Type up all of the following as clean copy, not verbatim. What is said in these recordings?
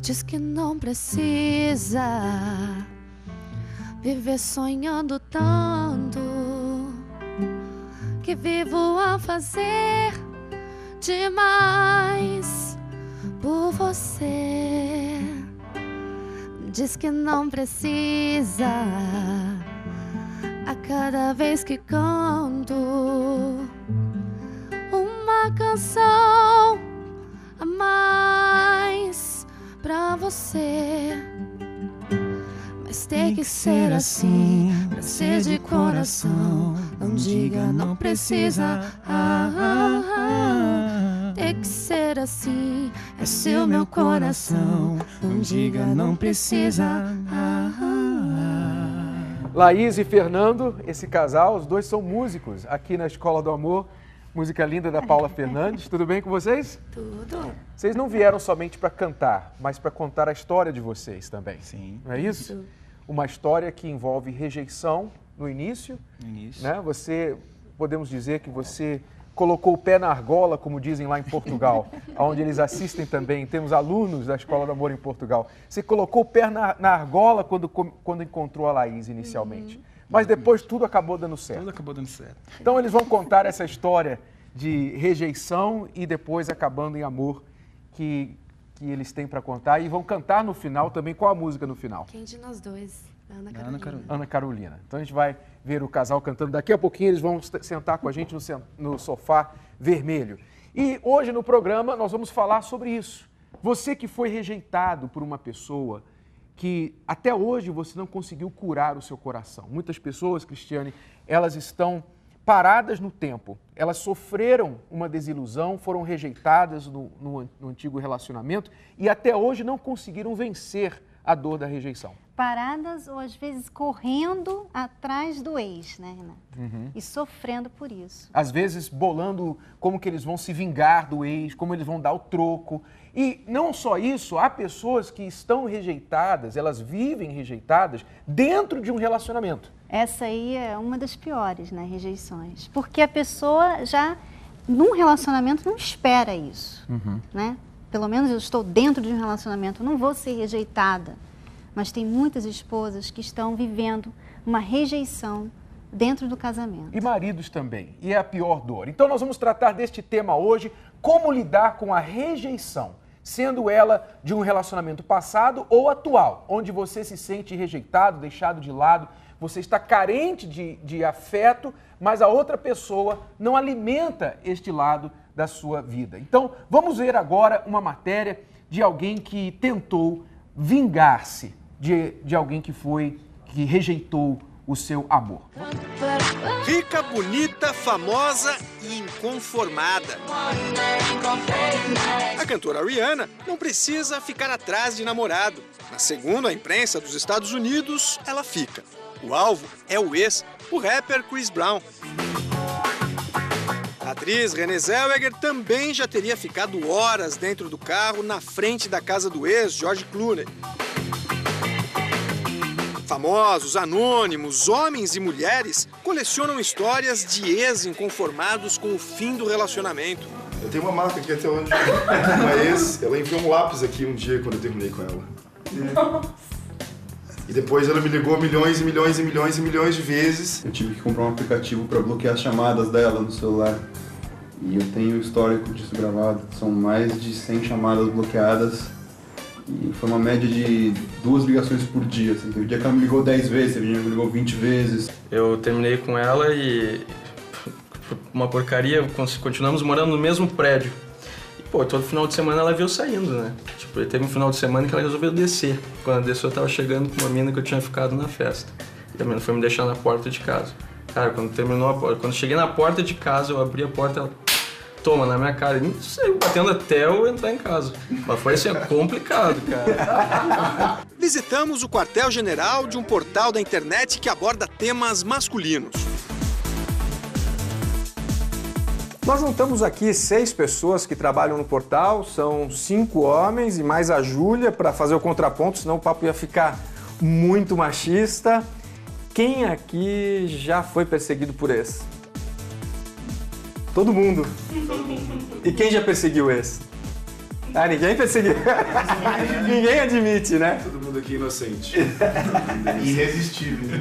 Diz que não precisa viver sonhando tanto, que vivo a fazer demais por você. Diz que não precisa a cada vez que canto uma canção a mais pra você. Mas tem que ser assim, pra ser de coração. Não diga não precisa, tem que ser assim, é seu meu coração. Não diga não precisa. Laís e Fernando, esse casal, os dois são músicos aqui na Escola do Amor. Música linda da Paula Fernandes. Tudo bem com vocês? Tudo. Vocês não vieram somente para cantar, mas para contar a história de vocês também. Sim. Não é isso? Uma história que envolve rejeição no início. Né? Você, podemos dizer que você colocou o pé na argola, como dizem lá em Portugal, onde eles assistem também. Temos alunos da Escola do Amor em Portugal. Você colocou o pé na argola quando encontrou a Laís inicialmente. Mas depois tudo acabou dando certo. Tudo acabou dando certo. Então eles vão contar essa história de rejeição e depois acabando em amor que eles têm para contar. E vão cantar no final também. Qual a música no final? Quem de nós dois? Ana Carolina. Carolina. Ana Carolina. Então a gente vai ver o casal cantando. Daqui a pouquinho eles vão sentar com a gente no sofá vermelho. E hoje no programa nós vamos falar sobre isso. Você que foi rejeitado por uma pessoa que até hoje você não conseguiu curar o seu coração. Muitas pessoas, Cristiane, elas estão paradas no tempo. Elas sofreram uma desilusão, foram rejeitadas no antigo relacionamento e até hoje não conseguiram vencer a dor da rejeição. Paradas ou às vezes correndo atrás do ex, né, Renato? E sofrendo por isso. Às vezes bolando como que eles vão se vingar do ex, como eles vão dar o troco. E não só isso, há pessoas que estão rejeitadas, elas vivem rejeitadas dentro de um relacionamento. Essa aí é uma das piores, né, rejeições. Porque a pessoa já, num relacionamento, não espera isso, né? Pelo menos eu estou dentro de um relacionamento, eu não vou ser rejeitada. Mas tem muitas esposas que estão vivendo uma rejeição dentro do casamento. E maridos também, e é a pior dor. Então nós vamos tratar deste tema hoje, como lidar com a rejeição, sendo ela de um relacionamento passado ou atual, onde você se sente rejeitado, deixado de lado, você está carente de afeto, mas a outra pessoa não alimenta este lado da sua vida. Então, vamos ver agora uma matéria de alguém que tentou vingar-se de alguém que rejeitou o seu amor. Rica, bonita, famosa e inconformada. A cantora Rihanna não precisa ficar atrás de namorado. Mas segundo a imprensa dos Estados Unidos, ela fica. O alvo é o ex, o rapper Chris Brown. A atriz Renée Zellweger também já teria ficado horas dentro do carro na frente da casa do ex, George Clooney. Famosos, anônimos, homens e mulheres colecionam histórias de ex inconformados com o fim do relacionamento. Eu tenho uma marca aqui até onde uma ex, ela enfiou um lápis aqui um dia quando eu terminei com ela. E depois ela me ligou milhões e milhões e milhões e milhões de vezes. Eu tive que comprar um aplicativo para bloquear as chamadas dela no celular. E eu tenho o histórico disso gravado. São mais de 100 chamadas bloqueadas. E foi uma média de 2 ligações por dia. Assim. Teve dia que ela me ligou 10 vezes, teve dia que ela me ligou 20 vezes. Eu terminei com ela e... uma porcaria, continuamos morando no mesmo prédio. E, todo final de semana ela veio saindo, né? Tipo, teve um final de semana que ela resolveu descer. Quando ela desceu, eu tava chegando com uma mina que eu tinha ficado na festa. E a mina foi me deixar na porta de casa. Cara, quando cheguei na porta de casa, eu abri a porta, ela... toma na minha cara, e saiu batendo até eu entrar em casa. Mas foi assim, complicado, cara. Visitamos o quartel-general de um portal da internet que aborda temas masculinos. Nós juntamos aqui 6 pessoas que trabalham no portal, são 5 homens e mais a Júlia para fazer o contraponto, senão o papo ia ficar muito machista. Quem aqui já foi perseguido por ex? Todo mundo. E quem já perseguiu ex? Ah, ninguém perseguiu. Ninguém admite, né? Todo mundo aqui inocente. Irresistível.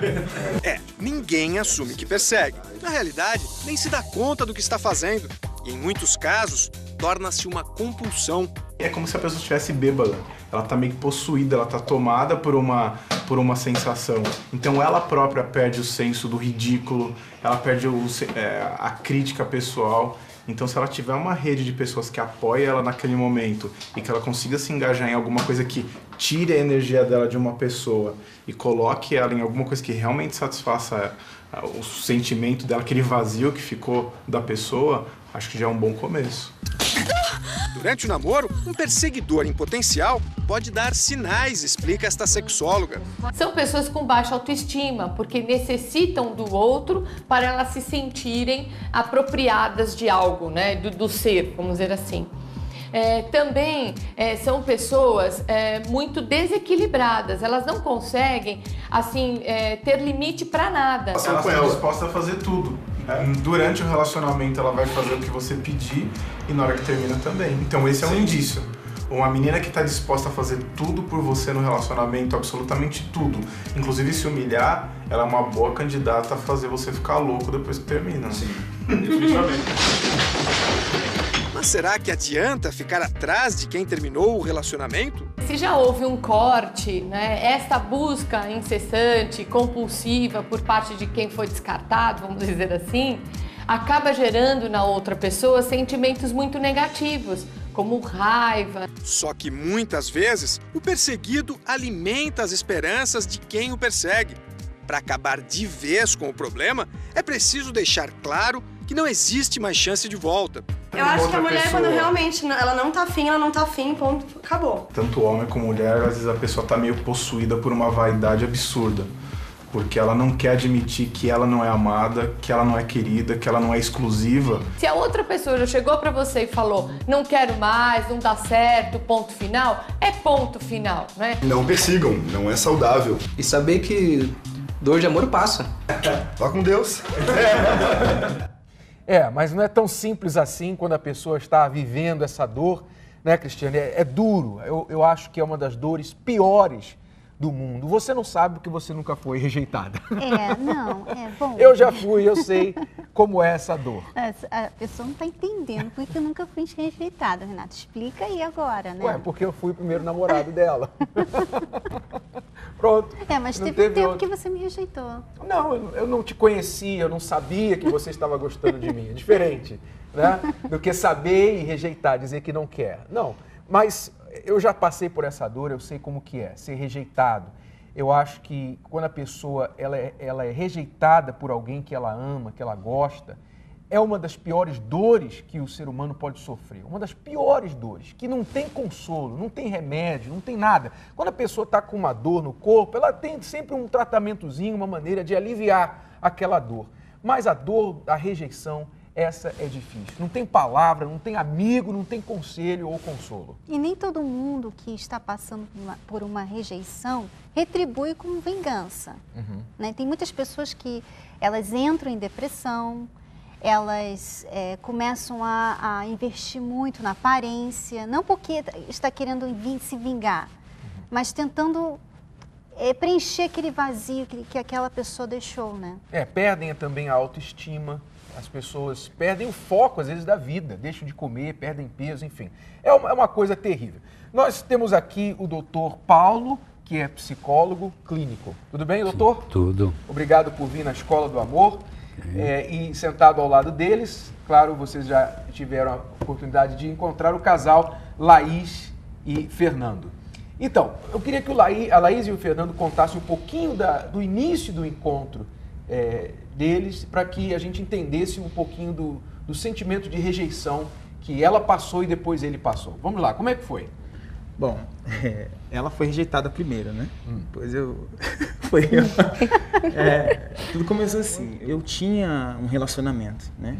Ninguém assume que persegue. Na realidade, nem se dá conta do que está fazendo. E em muitos casos, torna-se uma compulsão. É como se a pessoa estivesse bêbada. Ela tá meio que possuída, ela tá tomada por uma sensação. Então ela própria perde o senso do ridículo, ela perde a crítica pessoal. Então se ela tiver uma rede de pessoas que apoia ela naquele momento e que ela consiga se engajar em alguma coisa que tire a energia dela de uma pessoa e coloque ela em alguma coisa que realmente satisfaça o sentimento dela, aquele vazio que ficou da pessoa, acho que já é um bom começo. Durante o namoro, um perseguidor em potencial pode dar sinais, explica esta sexóloga. São pessoas com baixa autoestima, porque necessitam do outro para elas se sentirem apropriadas de algo, né? Do ser, vamos dizer assim. Também são pessoas muito desequilibradas, elas não conseguem assim, ter limite para nada. Ela está disposta a fazer tudo. Durante o relacionamento ela vai fazer o que você pedir e na hora que termina também. Então esse é um indício. Uma menina que está disposta a fazer tudo por você no relacionamento, absolutamente tudo, inclusive se humilhar, ela é uma boa candidata a fazer você ficar louco depois que termina. Sim, definitivamente. Mas será que adianta ficar atrás de quem terminou o relacionamento? Se já houve um corte, né, esta busca incessante, compulsiva por parte de quem foi descartado, vamos dizer assim, acaba gerando na outra pessoa sentimentos muito negativos, como raiva. Só que muitas vezes o perseguido alimenta as esperanças de quem o persegue. Para acabar de vez com o problema, é preciso deixar claro que não existe mais chance de volta. Eu acho que a mulher, quando realmente ela não tá afim, ponto, acabou. Tanto homem como mulher, às vezes a pessoa tá meio possuída por uma vaidade absurda. Porque ela não quer admitir que ela não é amada, que ela não é querida, que ela não é exclusiva. Se a outra pessoa já chegou pra você e falou, não quero mais, não dá certo, ponto final, é ponto final, né? Não persigam, não é saudável. E saber que dor de amor passa. Vá com Deus. Mas não é tão simples assim quando a pessoa está vivendo essa dor, né, Cristiane? É duro. Eu acho que é uma das dores piores do mundo. Você não sabe porque você nunca foi rejeitada. Bom. Eu já fui, eu sei como é essa dor. A pessoa não está entendendo porque eu nunca fui rejeitada, Renato. Explica aí agora, né? Porque eu fui o primeiro namorado dela. Pronto. Mas teve um tempo que você me rejeitou. Não, eu não te conhecia, eu não sabia que você estava gostando de mim. É diferente, né? Do que saber e rejeitar, dizer que não quer. Não, mas eu já passei por essa dor, eu sei como que é, ser rejeitado. Eu acho que quando a pessoa ela é rejeitada por alguém que ela ama, que ela gosta, é uma das piores dores que o ser humano pode sofrer. Uma das piores dores, que não tem consolo, não tem remédio, não tem nada. Quando a pessoa está com uma dor no corpo, ela tem sempre um tratamentozinho, uma maneira de aliviar aquela dor. Mas a dor, a rejeição, essa é difícil. Não tem palavra, não tem amigo, não tem conselho ou consolo. E nem todo mundo que está passando por uma rejeição retribui com vingança. Né? Tem muitas pessoas que elas entram em depressão, elas começam a investir muito na aparência, não porque está querendo se vingar, mas tentando preencher aquele vazio que aquela pessoa deixou, né? Perdem também a autoestima, as pessoas perdem o foco, às vezes, da vida, deixam de comer, perdem peso, enfim. É uma coisa terrível. Nós temos aqui o doutor Paulo, que é psicólogo clínico. Tudo bem, doutor? Tudo. Obrigado por vir na Escola do Amor. E sentado ao lado deles, claro, vocês já tiveram a oportunidade de encontrar o casal Laís e Fernando. Então, eu queria que a Laís e o Fernando contassem um pouquinho do início do encontro deles, para que a gente entendesse um pouquinho do sentimento de rejeição que ela passou e depois ele passou. Vamos lá, como é que foi? Bom, ela foi rejeitada primeiro, né? Depois eu... tudo começou assim, eu tinha um relacionamento, né?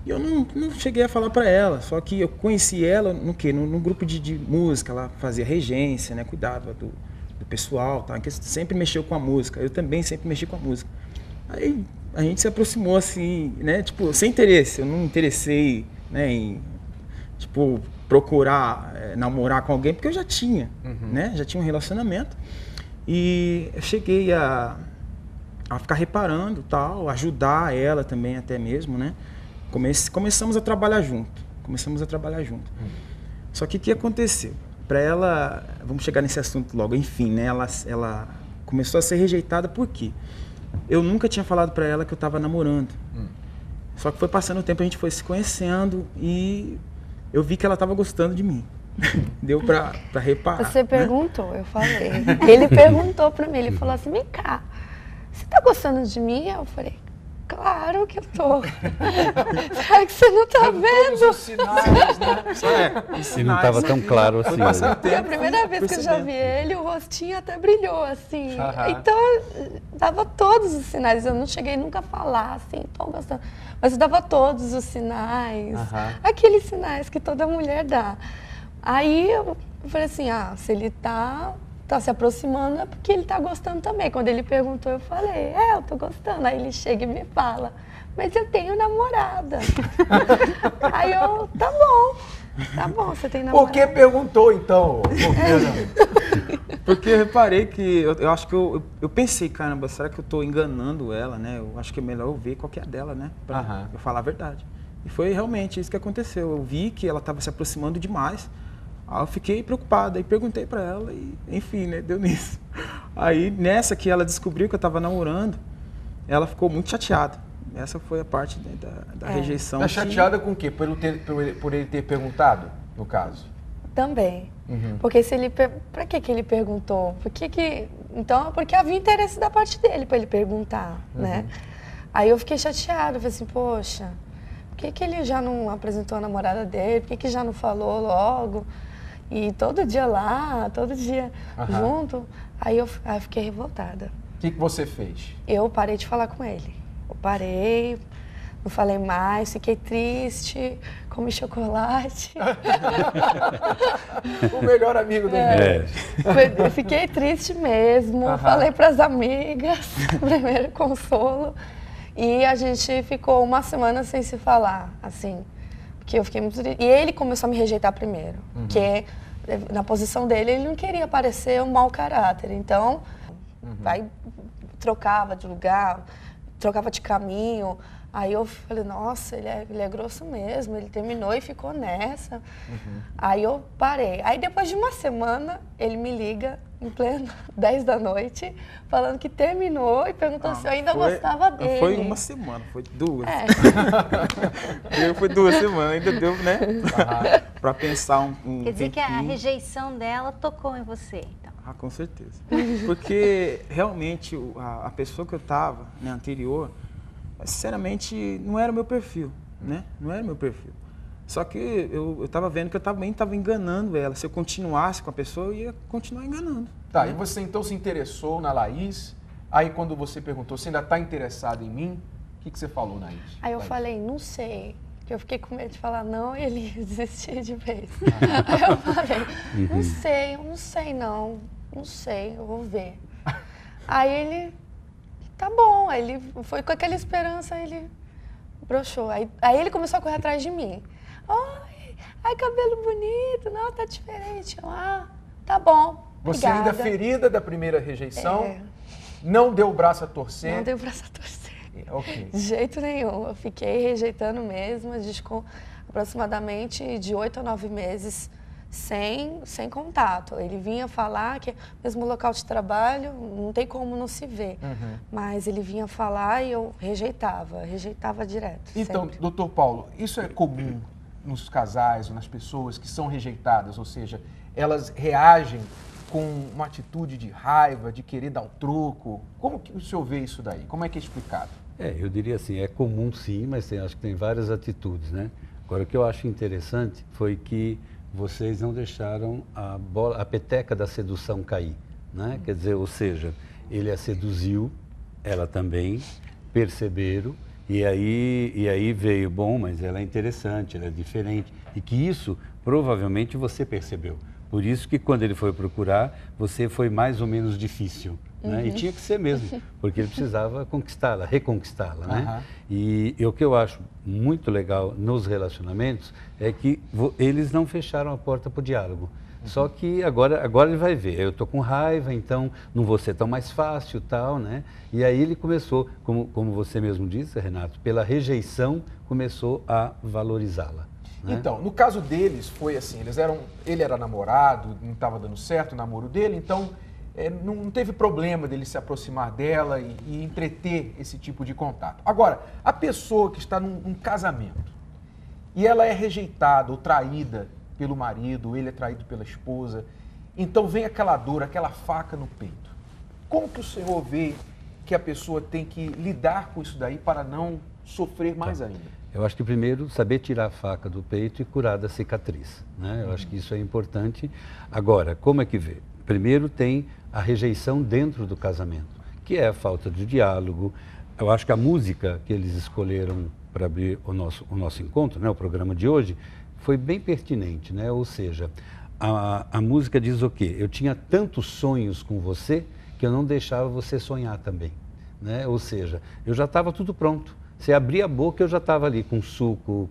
E eu não cheguei a falar pra ela, só que eu conheci ela no grupo de música, ela fazia regência, né? Cuidava do pessoal, tá? Que sempre mexeu com a música, eu também sempre mexi com a música. Aí a gente se aproximou assim, né? Tipo, sem interesse, eu não me interessei, né? Em, tipo, procurar namorar com alguém, porque eu já tinha, né? Já tinha um relacionamento. E eu cheguei a ficar reparando, tal, ajudar ela também até mesmo, né? Começamos a trabalhar junto. Só que o que aconteceu? Para ela, vamos chegar nesse assunto logo, enfim, né? Ela começou a ser rejeitada por quê? Eu nunca tinha falado para ela que eu estava namorando. Só que foi passando o tempo, a gente foi se conhecendo e eu vi que ela estava gostando de mim. Deu pra reparar. Você perguntou, eu falei. Ele perguntou pra mim, ele falou assim, vem cá, você tá gostando de mim? Eu falei, claro que eu tô. Será que você não tá vendo? Todos os sinais, né? E não estava tão claro assim. Porque a primeira vez que eu já vi ele, o rostinho até brilhou, assim. Então, dava todos os sinais. Eu não cheguei nunca a falar, assim, tô gostando. Mas eu dava todos os sinais. Aqueles sinais que toda mulher dá. Aí eu falei assim, se ele tá se aproximando é porque ele tá gostando também. Quando ele perguntou, eu falei, eu tô gostando. Aí ele chega e me fala, mas eu tenho namorada. Aí eu, tá bom, você tem namorada. Por que perguntou, então? Porque eu reparei que, eu acho que eu pensei, caramba, será que eu tô enganando ela, né? Eu acho que é melhor eu ver qual que é a dela, né? Pra eu falar a verdade. E foi realmente isso que aconteceu. Eu vi que ela estava se aproximando demais. Aí eu fiquei preocupado, aí perguntei pra ela e, enfim, né, deu nisso. Aí, nessa que ela descobriu que eu tava namorando, ela ficou muito chateada. Essa foi a parte, né, da rejeição. Tá chateada com o quê? Por ele ter perguntado, no caso? Também. Porque se ele... Pra que ele perguntou? Então, porque havia interesse da parte dele pra ele perguntar, né? Aí eu fiquei chateada, falei assim, poxa, por que ele já não apresentou a namorada dele? Por que já não falou logo? E todo dia lá, todo dia junto. Aí eu fiquei revoltada. O que você fez? Eu parei de falar com ele. Eu parei, não falei mais, fiquei triste, comi chocolate. O melhor amigo do mundo. Eu fiquei triste mesmo, falei para as amigas, primeiro consolo. E a gente ficou uma semana sem se falar, assim. Porque eu fiquei muito triste. E ele começou a me rejeitar primeiro. Porque na posição dele, ele não queria parecer um mau caráter. Então, trocava de lugar, trocava de caminho. Aí eu falei, nossa, ele é grosso mesmo. Ele terminou e ficou nessa. Aí eu parei. Aí depois de uma semana, ele me liga em pleno 10 da noite, falando que terminou e perguntou se eu ainda gostava dele. Não foi uma semana, foi duas. Foi 2 semanas, ainda deu, né? Pra pensar um Quer dizer tempinho. que a rejeição dela tocou em você, então? Com certeza. Porque realmente a pessoa que eu tava, né, anterior, sinceramente, não era o meu perfil, né? Não era o meu perfil. Só que eu estava vendo que eu também estava enganando ela. Se eu continuasse com a pessoa, eu ia continuar enganando. Tá, e você então se interessou na Laís. Aí quando você perguntou, você ainda está interessado em mim? O que você falou, Laís? Aí eu falei, não sei. Que eu fiquei com medo de falar não e ele desistir de vez. Aí eu falei, não sei, eu vou ver. Aí ele, tá bom. Aí ele foi com aquela esperança, ele broxou. Aí ele começou a correr atrás de mim. Ai, cabelo bonito, não, tá diferente. Tá bom, Você obrigada. ainda ferida da primeira rejeição, não deu o braço a torcer? Não deu o braço a torcer. Ok. De jeito nenhum, eu fiquei rejeitando mesmo, a gente ficou aproximadamente de 8 a 9 meses sem contato. Ele vinha falar que mesmo local de trabalho, não tem como não se ver. Mas ele vinha falar e eu rejeitava direto. Então, sempre. doutor Paulo, isso é comum nos casais ou nas pessoas que são rejeitadas? Ou seja, elas reagem com uma atitude de raiva, de querer dar o troco? Como que o senhor vê isso daí? Como é que é explicado? Eu diria assim, é comum sim, mas acho que tem várias atitudes, né? Agora, o que eu acho interessante foi que vocês não deixaram a peteca da sedução cair, né? Quer dizer, ou seja, ele a seduziu, ela também, perceberam, e aí veio, bom, mas ela é interessante, ela é diferente, e que isso provavelmente você percebeu. Por isso que quando ele foi procurar, você foi mais ou menos difícil, né? E tinha que ser mesmo, porque ele precisava conquistá-la, reconquistá-la, né? E o que eu acho muito legal nos relacionamentos é que eles não fecharam a porta para o diálogo. Só que agora ele vai ver, eu estou com raiva, então não vou ser tão mais fácil, tal, né? E aí ele começou, como você mesmo disse, Renato, pela rejeição, começou a valorizá-la. Né? Então, no caso deles, foi assim, ele era namorado, não estava dando certo o namoro dele, então não teve problema dele se aproximar dela e entreter esse tipo de contato. Agora, a pessoa que está num casamento e ela é rejeitada ou traída pelo marido, ele é traído pela esposa, então vem aquela dor, aquela faca no peito. Como que o senhor vê que a pessoa tem que lidar com isso daí para não sofrer mais ainda? Eu acho que primeiro saber tirar a faca do peito e curar da cicatriz, né? Eu acho que isso é importante. Agora, como é que vê? Primeiro tem a rejeição dentro do casamento, que é a falta de diálogo. Eu acho que a música que eles escolheram para abrir o nosso encontro, né, o programa de hoje, foi bem pertinente, né? Ou seja, a música diz o quê? Eu tinha tantos sonhos com você que eu não deixava você sonhar também, né? Ou seja, eu já estava tudo pronto. Você abria a boca, eu já estava ali com suco,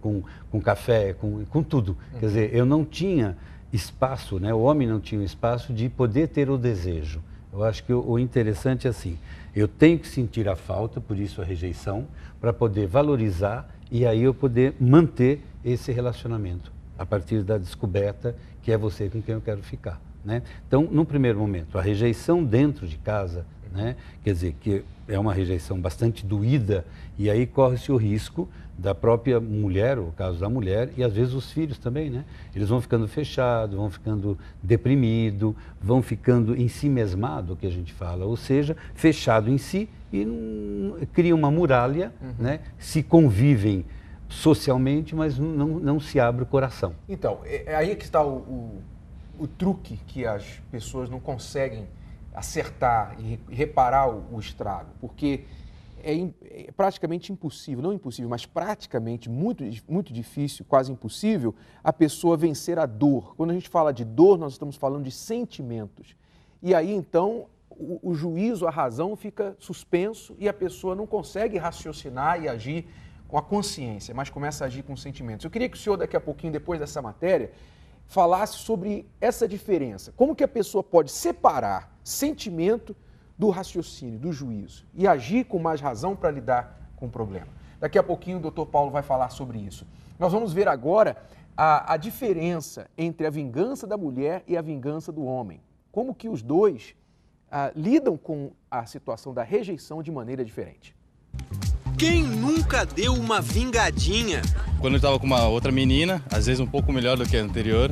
com café, com tudo. Quer dizer, eu não tinha espaço, né? O homem não tinha espaço de poder ter o desejo. Eu acho que o interessante é assim, eu tenho que sentir a falta, por isso a rejeição, para poder valorizar e aí eu poder manter esse relacionamento, a partir da descoberta que é você com quem eu quero ficar, né? Então, num primeiro momento, a rejeição dentro de casa, né? Quer dizer, que é uma rejeição bastante doída e aí corre-se o risco da própria mulher, o caso da mulher, e às vezes os filhos também, né? Eles vão ficando fechados, vão ficando deprimidos, vão ficando ensimesmados, que a gente fala, ou seja, fechado em si e cria uma muralha, né? Se convivem socialmente, mas não se abre o coração. Então, é aí que está o truque que as pessoas não conseguem acertar e reparar o estrago, porque é praticamente impossível, não impossível, mas praticamente muito difícil, quase impossível, a pessoa vencer a dor. Quando a gente fala de dor, nós estamos falando de sentimentos. E aí, então, o juízo, a razão fica suspenso e a pessoa não consegue raciocinar e agir com a consciência, mas começa a agir com sentimentos. Eu queria que o senhor, daqui a pouquinho, depois dessa matéria, falasse sobre essa diferença. Como que a pessoa pode separar sentimento do raciocínio, do juízo e agir com mais razão para lidar com o problema. Daqui a pouquinho o Dr. Paulo vai falar sobre isso. Nós vamos ver agora a diferença entre a vingança da mulher e a vingança do homem. Como que os dois lidam com a situação da rejeição de maneira diferente. Quem nunca deu uma vingadinha? Quando eu estava com uma outra menina, às vezes um pouco melhor do que a anterior,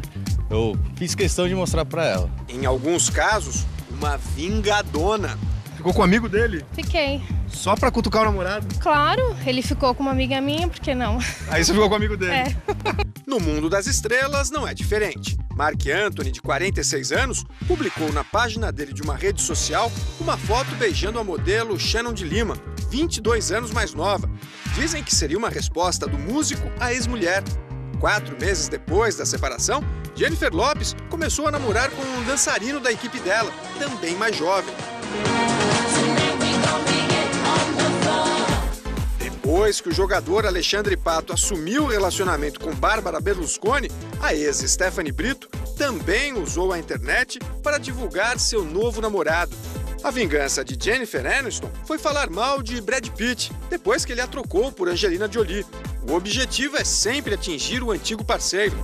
eu fiz questão de mostrar para ela. Em alguns casos, uma vingadona. Ficou com um amigo dele? Fiquei. Só pra cutucar o namorado? Claro, ele ficou com uma amiga minha, por que não? Aí você ficou com o amigo dele? É. No mundo das estrelas não é diferente. Marc Anthony, de 46 anos, publicou na página dele de uma rede social uma foto beijando a modelo Shannon de Lima, 22 anos mais nova. Dizem que seria uma resposta do músico à ex-mulher. 4 meses depois da separação, Jennifer Lopez começou a namorar com um dançarino da equipe dela, também mais jovem. Depois que o jogador Alexandre Pato assumiu o relacionamento com Bárbara Berlusconi, a ex Stephanie Brito também usou a internet para divulgar seu novo namorado. A vingança de Jennifer Aniston foi falar mal de Brad Pitt, depois que ele a trocou por Angelina Jolie. O objetivo é sempre atingir o antigo parceiro.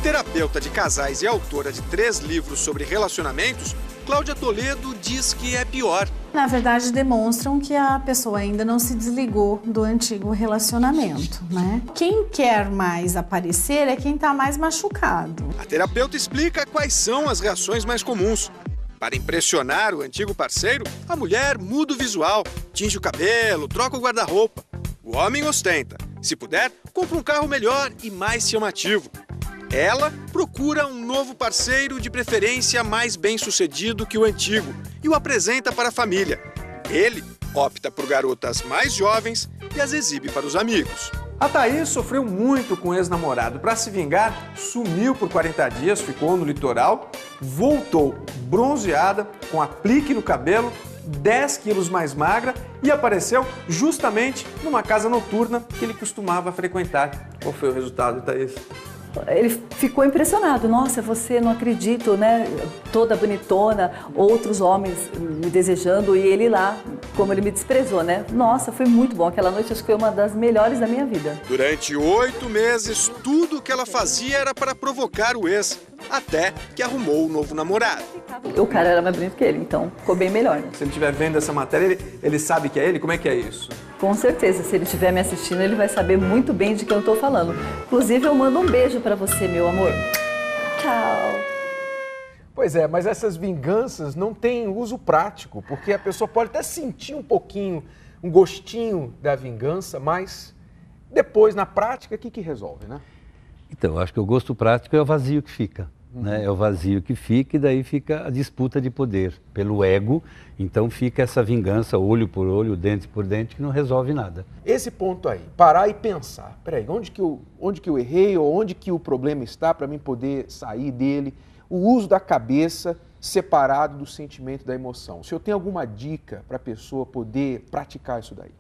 Terapeuta de casais e autora de 3 livros sobre relacionamentos, Cláudia Toledo diz que é pior. Na verdade, demonstram que a pessoa ainda não se desligou do antigo relacionamento, né? Quem quer mais aparecer é quem está mais machucado. A terapeuta explica quais são as reações mais comuns. Para impressionar o antigo parceiro, a mulher muda o visual, tinge o cabelo, troca o guarda-roupa. O homem ostenta. Se puder, compra um carro melhor e mais chamativo. Ela procura um novo parceiro, de preferência mais bem-sucedido que o antigo, e o apresenta para a família. Ele opta por garotas mais jovens e as exibe para os amigos. A Thaís sofreu muito com o ex-namorado. Para se vingar, sumiu por 40 dias, ficou no litoral, voltou bronzeada, com aplique no cabelo, 10 quilos mais magra e apareceu justamente numa casa noturna que ele costumava frequentar. Qual foi o resultado, Thaís? Ele ficou impressionado. Nossa, você não acredito, né? Toda bonitona, outros homens me desejando e ele lá, como ele me desprezou, né? Nossa, foi muito bom. Aquela noite acho que foi uma das melhores da minha vida. Durante 8 meses, tudo que ela fazia era para provocar o ex, até que arrumou um novo namorado. O cara era mais bonito que ele, então ficou bem melhor. Se ele estiver vendo essa matéria, ele sabe que é ele? Como é que é isso? Com certeza, se ele estiver me assistindo, ele vai saber muito bem de quem eu estou falando. Inclusive, eu mando um beijo para você, meu amor. Tchau. Pois é, mas essas vinganças não têm uso prático, porque a pessoa pode até sentir um pouquinho, um gostinho da vingança, mas depois, na prática, o que resolve, né? Então, eu acho que o gosto prático é o vazio que fica. Né? É o vazio que fica e daí fica a disputa de poder pelo ego. Então fica essa vingança, olho por olho, dente por dente, que não resolve nada. Esse ponto aí, parar e pensar. Peraí, onde que eu errei ou onde que o problema está para mim poder sair dele? O uso da cabeça separado do sentimento, da emoção. O senhor tem alguma dica para a pessoa poder praticar isso daí?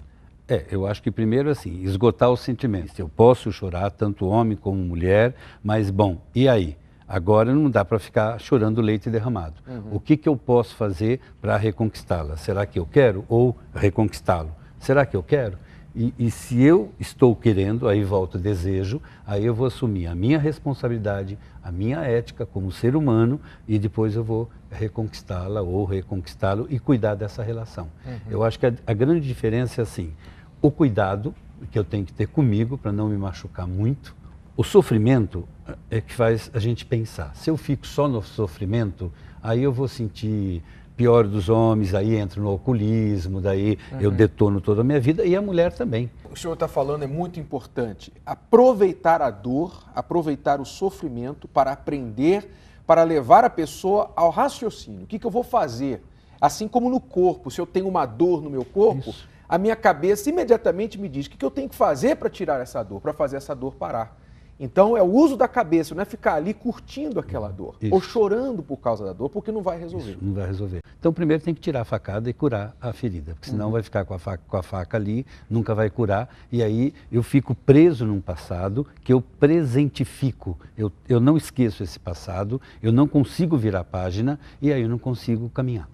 Eu acho que primeiro assim, esgotar os sentimentos. Eu posso chorar, tanto homem como mulher, mas bom, e aí? Agora não dá para ficar chorando leite derramado. O que eu posso fazer para reconquistá-la? Será que eu quero ou reconquistá-lo? Será que eu quero? E se eu estou querendo, aí volta o desejo, aí eu vou assumir a minha responsabilidade, a minha ética como ser humano e depois eu vou reconquistá-la ou reconquistá-lo e cuidar dessa relação. Eu acho que a grande diferença é assim, o cuidado que eu tenho que ter comigo para não me machucar muito. O sofrimento é que faz a gente pensar. Se eu fico só no sofrimento, aí eu vou sentir pior dos homens, aí entro no alcoolismo, daí eu detono toda a minha vida e a mulher também. O senhor está falando é muito importante. Aproveitar a dor, aproveitar o sofrimento para aprender, para levar a pessoa ao raciocínio. O que eu vou fazer? Assim como no corpo, se eu tenho uma dor no meu corpo, a minha cabeça imediatamente me diz o que eu tenho que fazer para tirar essa dor, para fazer essa dor parar. Então é o uso da cabeça, não é ficar ali curtindo aquela dor, ou chorando por causa da dor, porque não vai resolver. Isso, não vai resolver. Então primeiro tem que tirar a facada e curar a ferida, porque senão vai ficar com a faca ali, nunca vai curar, e aí eu fico preso num passado que eu presentifico, eu não esqueço esse passado, eu não consigo virar a página, e aí eu não consigo caminhar.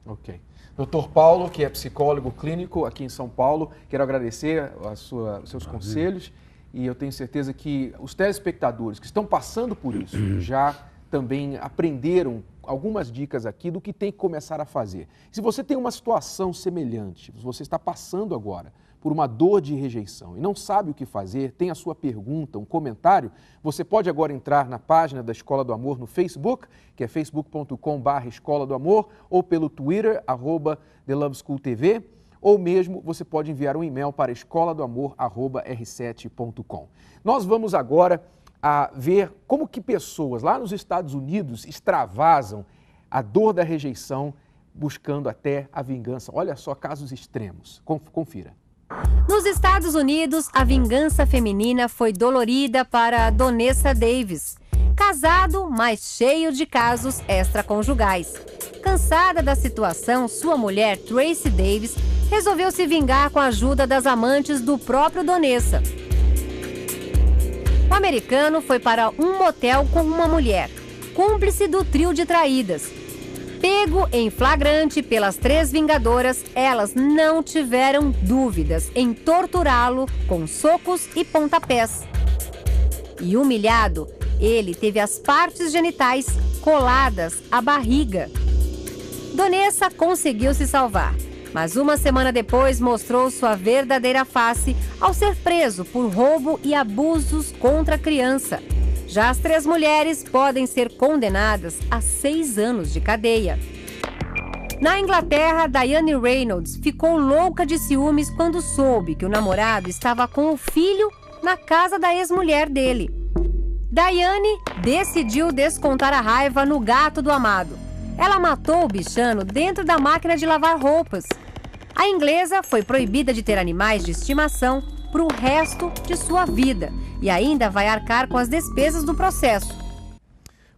Ok. Dr. Paulo, que é psicólogo clínico aqui em São Paulo, quero agradecer os seus conselhos. E eu tenho certeza que os telespectadores que estão passando por isso já também aprenderam algumas dicas aqui do que tem que começar a fazer. Se você tem uma situação semelhante, se você está passando agora por uma dor de rejeição e não sabe o que fazer, tem a sua pergunta, um comentário, você pode agora entrar na página da Escola do Amor no Facebook, que é facebook.com/Escola do Amor, ou pelo Twitter, @TheLoveSchoolTV, ou mesmo você pode enviar um e-mail para escoladoamor@r7.com. Nós vamos agora a ver como que pessoas lá nos Estados Unidos extravasam a dor da rejeição buscando até a vingança. Olha só, casos extremos. Confira. Nos Estados Unidos, a vingança feminina foi dolorida para Donessa Davis. Casado, mas cheio de casos extraconjugais. Cansada da situação, sua mulher, Tracy Davis, resolveu se vingar com a ajuda das amantes do próprio Donessa. O americano foi para um motel com uma mulher, cúmplice do trio de traídas. Pego em flagrante pelas 3 vingadoras, elas não tiveram dúvidas em torturá-lo com socos e pontapés. E humilhado, ele teve as partes genitais coladas à barriga. Donessa conseguiu se salvar, mas uma semana depois mostrou sua verdadeira face ao ser preso por roubo e abusos contra a criança. Já as 3 mulheres podem ser condenadas a 6 anos de cadeia. Na Inglaterra, Diane Reynolds ficou louca de ciúmes quando soube que o namorado estava com o filho na casa da ex-mulher dele. Diane decidiu descontar a raiva no gato do amado. Ela matou o bichano dentro da máquina de lavar roupas. A inglesa foi proibida de ter animais de estimação para o resto de sua vida e ainda vai arcar com as despesas do processo.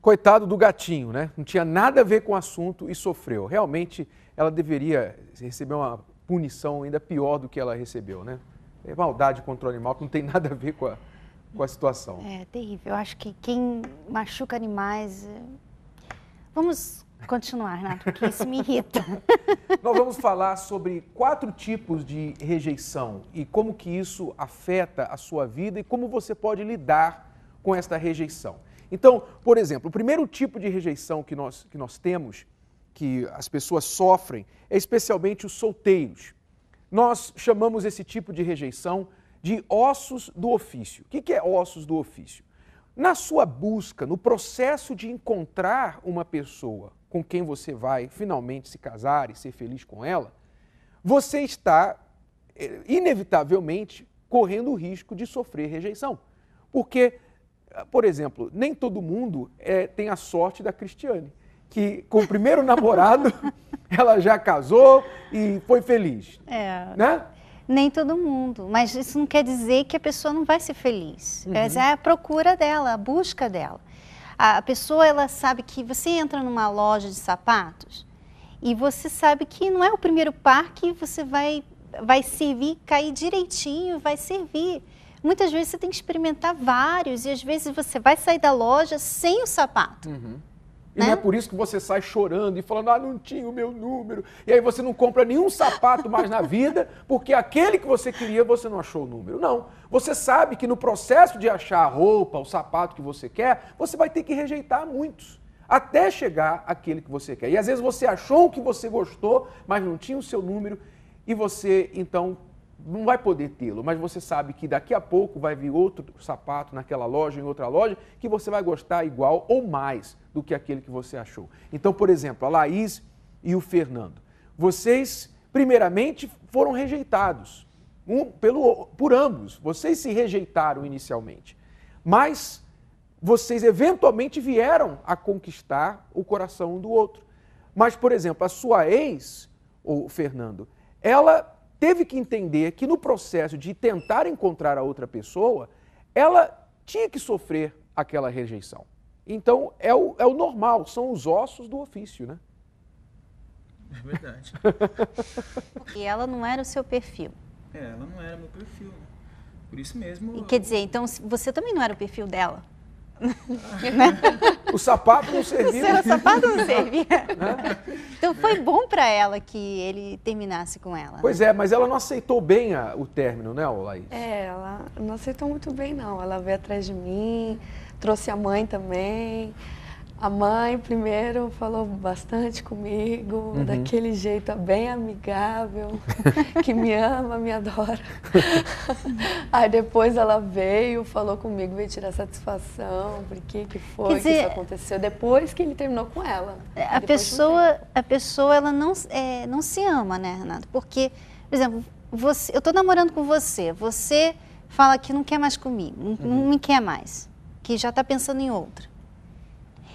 Coitado do gatinho, né? Não tinha nada a ver com o assunto e sofreu. Realmente, ela deveria receber uma punição ainda pior do que ela recebeu, né? É maldade contra o animal que não tem nada a ver com a situação. É terrível. Eu acho que quem machuca animais... Vamos continuar, Renato, porque isso me irrita. Nós vamos falar sobre 4 tipos de rejeição e como que isso afeta a sua vida e como você pode lidar com esta rejeição. Então, por exemplo, o primeiro tipo de rejeição que nós temos, que as pessoas sofrem, é especialmente os solteiros. Nós chamamos esse tipo de rejeição de ossos do ofício. O que é ossos do ofício? Na sua busca, no processo de encontrar uma pessoa com quem você vai finalmente se casar e ser feliz com ela, você está, inevitavelmente, correndo o risco de sofrer rejeição. Porque, por exemplo, nem todo mundo tem a sorte da Cristiane, que com o primeiro namorado ela já casou e foi feliz. Né? Nem todo mundo, mas isso não quer dizer que a pessoa não vai ser feliz. Essa é a procura dela, a busca dela. A pessoa, ela sabe que você entra numa loja de sapatos e você sabe que não é o primeiro par que você vai servir, cair direitinho, vai servir. Muitas vezes você tem que experimentar vários e às vezes você vai sair da loja sem o sapato. E não é por isso que você sai chorando e falando, não tinha o meu número. E aí você não compra nenhum sapato mais na vida, porque aquele que você queria, você não achou o número. Não. Você sabe que no processo de achar a roupa, o sapato que você quer, você vai ter que rejeitar muitos, até chegar àquele que você quer. E às vezes você achou o que você gostou, mas não tinha o seu número, e você, então, não vai poder tê-lo, mas você sabe que daqui a pouco vai vir outro sapato naquela loja, em outra loja, que você vai gostar igual ou mais do que aquele que você achou. Então, por exemplo, a Laís e o Fernando, vocês, primeiramente, foram rejeitados por ambos. Vocês se rejeitaram inicialmente, mas vocês eventualmente vieram a conquistar o coração um do outro. Mas, por exemplo, a sua ex, o Fernando, ela teve que entender que no processo de tentar encontrar a outra pessoa, ela tinha que sofrer aquela rejeição. Então, é o normal, são os ossos do ofício, né? É verdade. Porque ela não era o seu perfil. Ela não era meu perfil, né? Por isso mesmo... E quer dizer, então você também não era o perfil dela? O sapato não servia. O sapato não servia. Então foi bom para ela que ele terminasse com ela. Pois é, mas ela não aceitou bem o término, né, Laís? Ela não aceitou muito bem, não. Ela veio atrás de mim, trouxe a mãe também. A mãe, primeiro, falou bastante comigo, daquele jeito bem amigável, que me ama, me adora. Aí depois ela veio, falou comigo, veio tirar satisfação, por que foi que isso aconteceu, depois que ele terminou com ela. A pessoa ela não se ama, né, Renato? Porque, por exemplo, eu estou namorando com você, você fala que não quer mais comigo, não me quer mais, que já está pensando em outra.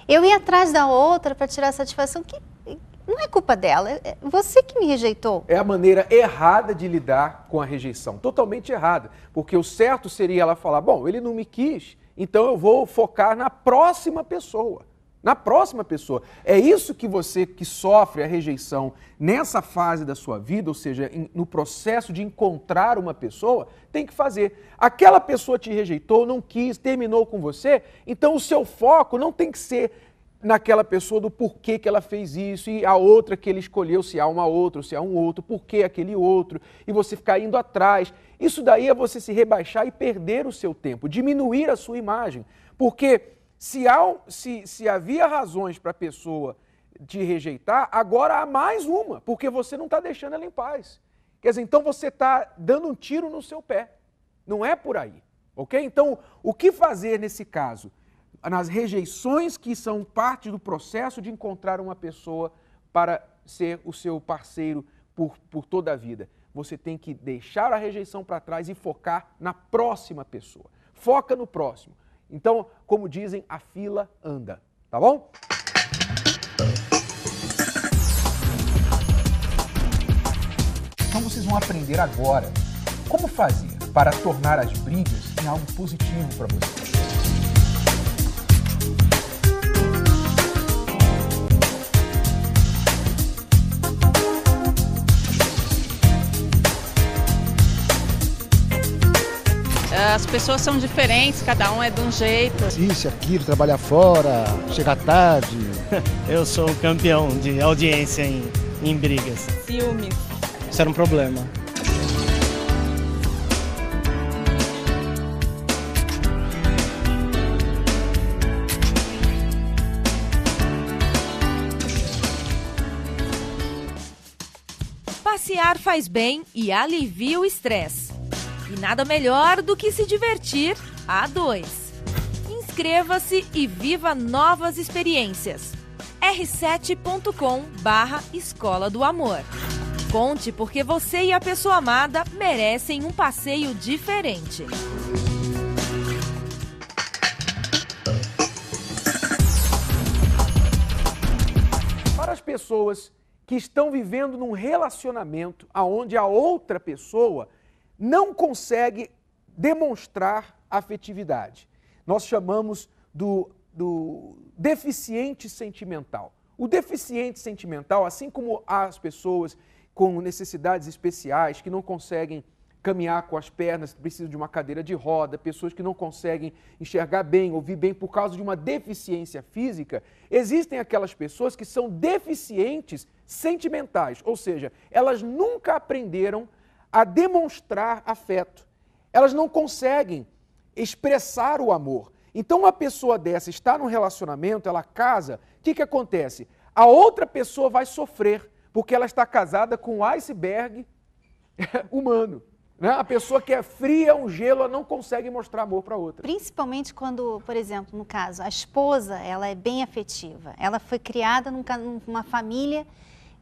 Eu ia atrás da outra para tirar a satisfação, que não é culpa dela, é você que me rejeitou. É a maneira errada de lidar com a rejeição, totalmente errada. Porque o certo seria ela falar, bom, ele não me quis, então eu vou focar na próxima pessoa. Na próxima pessoa. É isso que você que sofre a rejeição nessa fase da sua vida, ou seja, no processo de encontrar uma pessoa, tem que fazer. Aquela pessoa te rejeitou, não quis, terminou com você, então o seu foco não tem que ser naquela pessoa do porquê que ela fez isso e a outra que ele escolheu, se há uma outra, se há um outro, porquê aquele outro, e você ficar indo atrás. Isso daí é você se rebaixar e perder o seu tempo, diminuir a sua imagem, porque... Se havia razões para a pessoa te rejeitar, agora há mais uma, porque você não está deixando ela em paz. Quer dizer, então você está dando um tiro no seu pé. Não é por aí, ok? Então, o que fazer nesse caso? Nas rejeições que são parte do processo de encontrar uma pessoa para ser o seu parceiro por toda a vida. Você tem que deixar a rejeição para trás e focar na próxima pessoa. Foca no próximo. Então, como dizem, a fila anda, tá bom? Então vocês vão aprender agora como fazer para tornar as brigas em algo positivo para você. As pessoas são diferentes, cada um é de um jeito. Isso, aquilo, trabalhar fora, chegar tarde. Eu sou campeão de audiência em brigas. Ciúmes. Isso era um problema. Passear faz bem e alivia o estresse. E nada melhor do que se divertir a dois. Inscreva-se e viva novas experiências. r7.com/Escola do Amor. Conte porque você e a pessoa amada merecem um passeio diferente. Para as pessoas que estão vivendo num relacionamento onde a outra pessoa não consegue demonstrar afetividade. Nós chamamos do deficiente sentimental. O deficiente sentimental, assim como as pessoas com necessidades especiais, que não conseguem caminhar com as pernas, precisam de uma cadeira de roda, pessoas que não conseguem enxergar bem, ouvir bem por causa de uma deficiência física, existem aquelas pessoas que são deficientes sentimentais, ou seja, elas nunca aprenderam a demonstrar afeto. Elas não conseguem expressar o amor. Então, uma pessoa dessa está num relacionamento, ela casa, o que acontece? A outra pessoa vai sofrer, porque ela está casada com um iceberg humano. Né? A pessoa que é fria, um gelo, ela não consegue mostrar amor para outra. Principalmente quando, por exemplo, no caso, a esposa, ela é bem afetiva. Ela foi criada numa família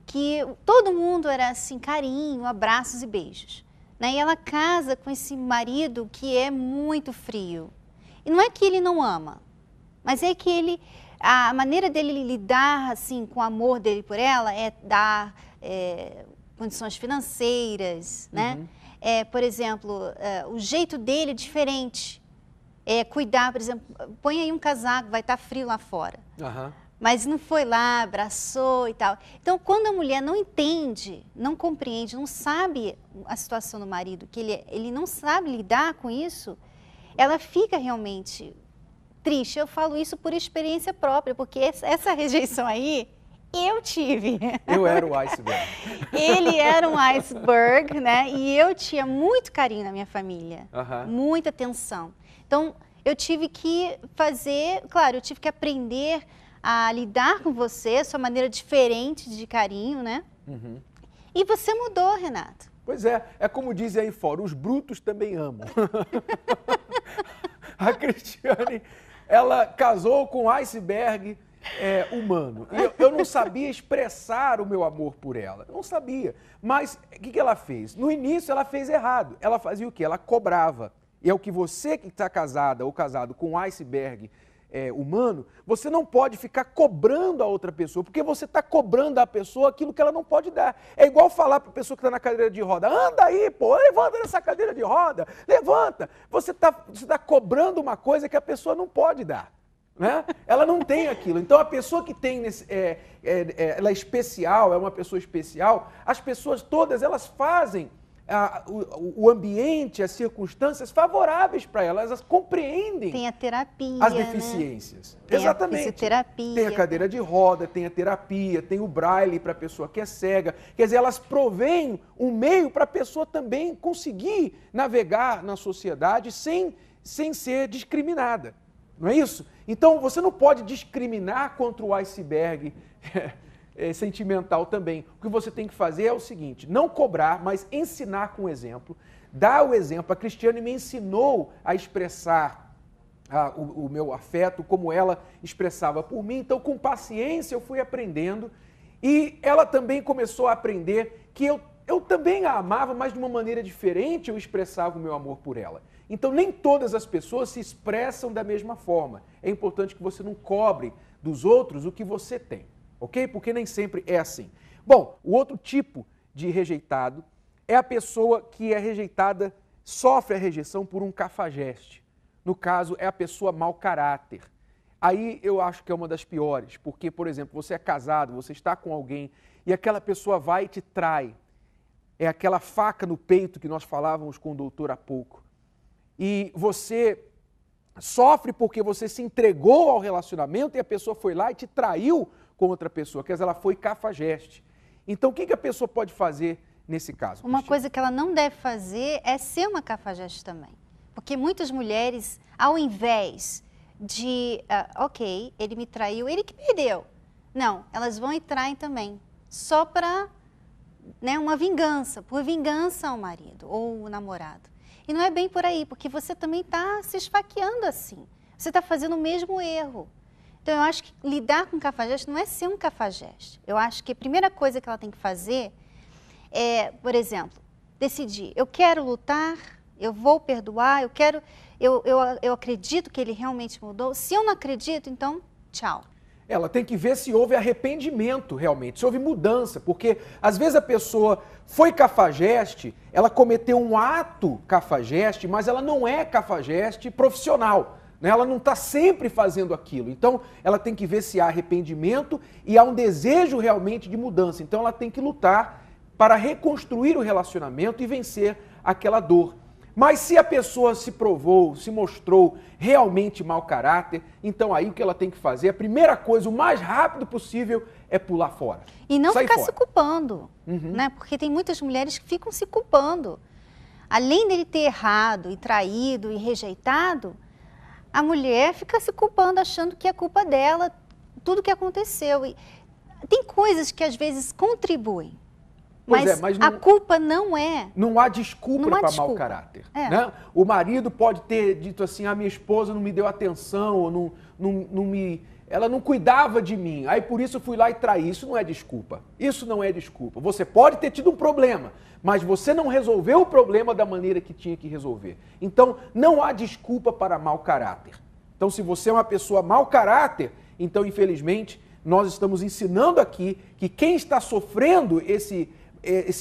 que todo mundo era assim, carinho, abraços e beijos. Né? E ela casa com esse marido que é muito frio. E não é que ele não ama, mas é que a maneira dele lidar assim, com o amor dele por ela é dar condições financeiras, né? Por exemplo, o jeito dele é diferente. Cuidar, por exemplo, põe aí um casaco, vai estar frio lá fora. Mas não foi lá, abraçou e tal. Então, quando a mulher não entende, não compreende, não sabe a situação do marido, que ele não sabe lidar com isso, ela fica realmente triste. Eu falo isso por experiência própria, porque essa rejeição aí, eu tive. Eu era o iceberg. Ele era um iceberg, né? E eu tinha muito carinho na minha família, muita atenção. Então, eu tive que eu tive que aprender a lidar com você, sua maneira diferente de carinho, né? E você mudou, Renato. Pois é como dizem aí fora, os brutos também amam. A Cristiane, ela casou com um iceberg humano. Eu não sabia expressar o meu amor por ela, eu não sabia. Mas o que ela fez? No início ela fez errado. Ela fazia o quê? Ela cobrava. E é o que você que está casada ou casado com um iceberg humano, você não pode ficar cobrando a outra pessoa, porque você está cobrando a pessoa aquilo que ela não pode dar. É igual falar para a pessoa que está na cadeira de roda, anda aí, pô, levanta nessa cadeira de roda, levanta. Você tá cobrando uma coisa que a pessoa não pode dar. Né? Ela não tem aquilo. Então, a pessoa que tem, ela é especial, é uma pessoa especial, as pessoas todas, elas fazem o ambiente, as circunstâncias favoráveis para elas compreendem. Tem a terapia, as deficiências. Né? Tem Exatamente. A fisioterapia. Tem a cadeira de roda, tem a terapia, tem o braille para a pessoa que é cega. Quer dizer, elas provêm um meio para a pessoa também conseguir navegar na sociedade sem ser discriminada. Não é isso? Então, você não pode discriminar contra o iceberg sentimental também. O que você tem que fazer é o seguinte, não cobrar, mas ensinar com o exemplo. Dar o exemplo. A Cristiane me ensinou a expressar o meu afeto como ela expressava por mim. Então, com paciência, eu fui aprendendo. E ela também começou a aprender que eu também a amava, mas de uma maneira diferente eu expressava o meu amor por ela. Então, nem todas as pessoas se expressam da mesma forma. É importante que você não cobre dos outros o que você tem, ok? Porque nem sempre é assim. Bom, o outro tipo de rejeitado é a pessoa que é rejeitada sofre a rejeição por um cafajeste. No caso, é a pessoa mau caráter. Aí eu acho que é uma das piores, porque, por exemplo, você é casado, você está com alguém e aquela pessoa vai e te trai. É aquela faca no peito que nós falávamos com o doutor há pouco. E você sofre porque você se entregou ao relacionamento e a pessoa foi lá e te traiu com outra pessoa, quer dizer, ela foi cafajeste. Então, o que a pessoa pode fazer nesse caso? Uma coisa que ela não deve fazer é ser uma cafajeste também. Porque muitas mulheres, ao invés de, ok, ele me traiu, ele que perdeu. Não, elas vão e traem também, só para, né, uma vingança, por vingança ao marido ou ao namorado. E não é bem por aí, porque você também está se esfaqueando assim. Você está fazendo o mesmo erro. Então, eu acho que lidar com cafajeste não é ser um cafajeste. Eu acho que a primeira coisa que ela tem que fazer é, por exemplo, decidir, eu quero lutar, eu vou perdoar, eu acredito que ele realmente mudou. Se eu não acredito, então, tchau. Ela tem que ver se houve arrependimento realmente, se houve mudança, porque às vezes a pessoa foi cafajeste, ela cometeu um ato cafajeste, mas ela não é cafajeste profissional, né? Ela não está sempre fazendo aquilo. Então, ela tem que ver se há arrependimento e há um desejo realmente de mudança. Então, ela tem que lutar para reconstruir o relacionamento e vencer aquela dor. Mas se a pessoa se provou, se mostrou realmente mau caráter, então aí o que ela tem que fazer, a primeira coisa, o mais rápido possível, é pular fora. E não Sai ficar fora. se culpando, né? Porque tem muitas mulheres que ficam se culpando. Além dele ter errado e traído e rejeitado, a mulher fica se culpando, achando que é culpa dela, tudo que aconteceu. E tem coisas que às vezes contribuem. Mas a culpa não é. Não há desculpa para mau caráter. Né? O marido pode ter dito assim, a minha esposa não me deu atenção, ou ela não cuidava de mim, aí por isso eu fui lá e traí. Isso não é desculpa. Isso não é desculpa. Você pode ter tido um problema, mas você não resolveu o problema da maneira que tinha que resolver. Então, não há desculpa para mau caráter. Então, se você é uma pessoa mau caráter, então, infelizmente, nós estamos ensinando aqui que quem está sofrendo esse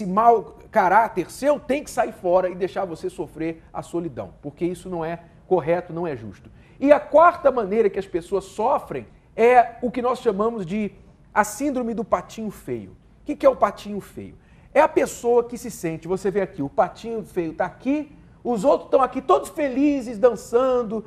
mau caráter seu tem que sair fora e deixar você sofrer a solidão, porque isso não é correto, não é justo. E a quarta maneira que as pessoas sofrem é o que nós chamamos de a síndrome do patinho feio. O que é o patinho feio? É a pessoa que se sente, você vê aqui, o patinho feio está aqui, os outros estão aqui todos felizes, dançando,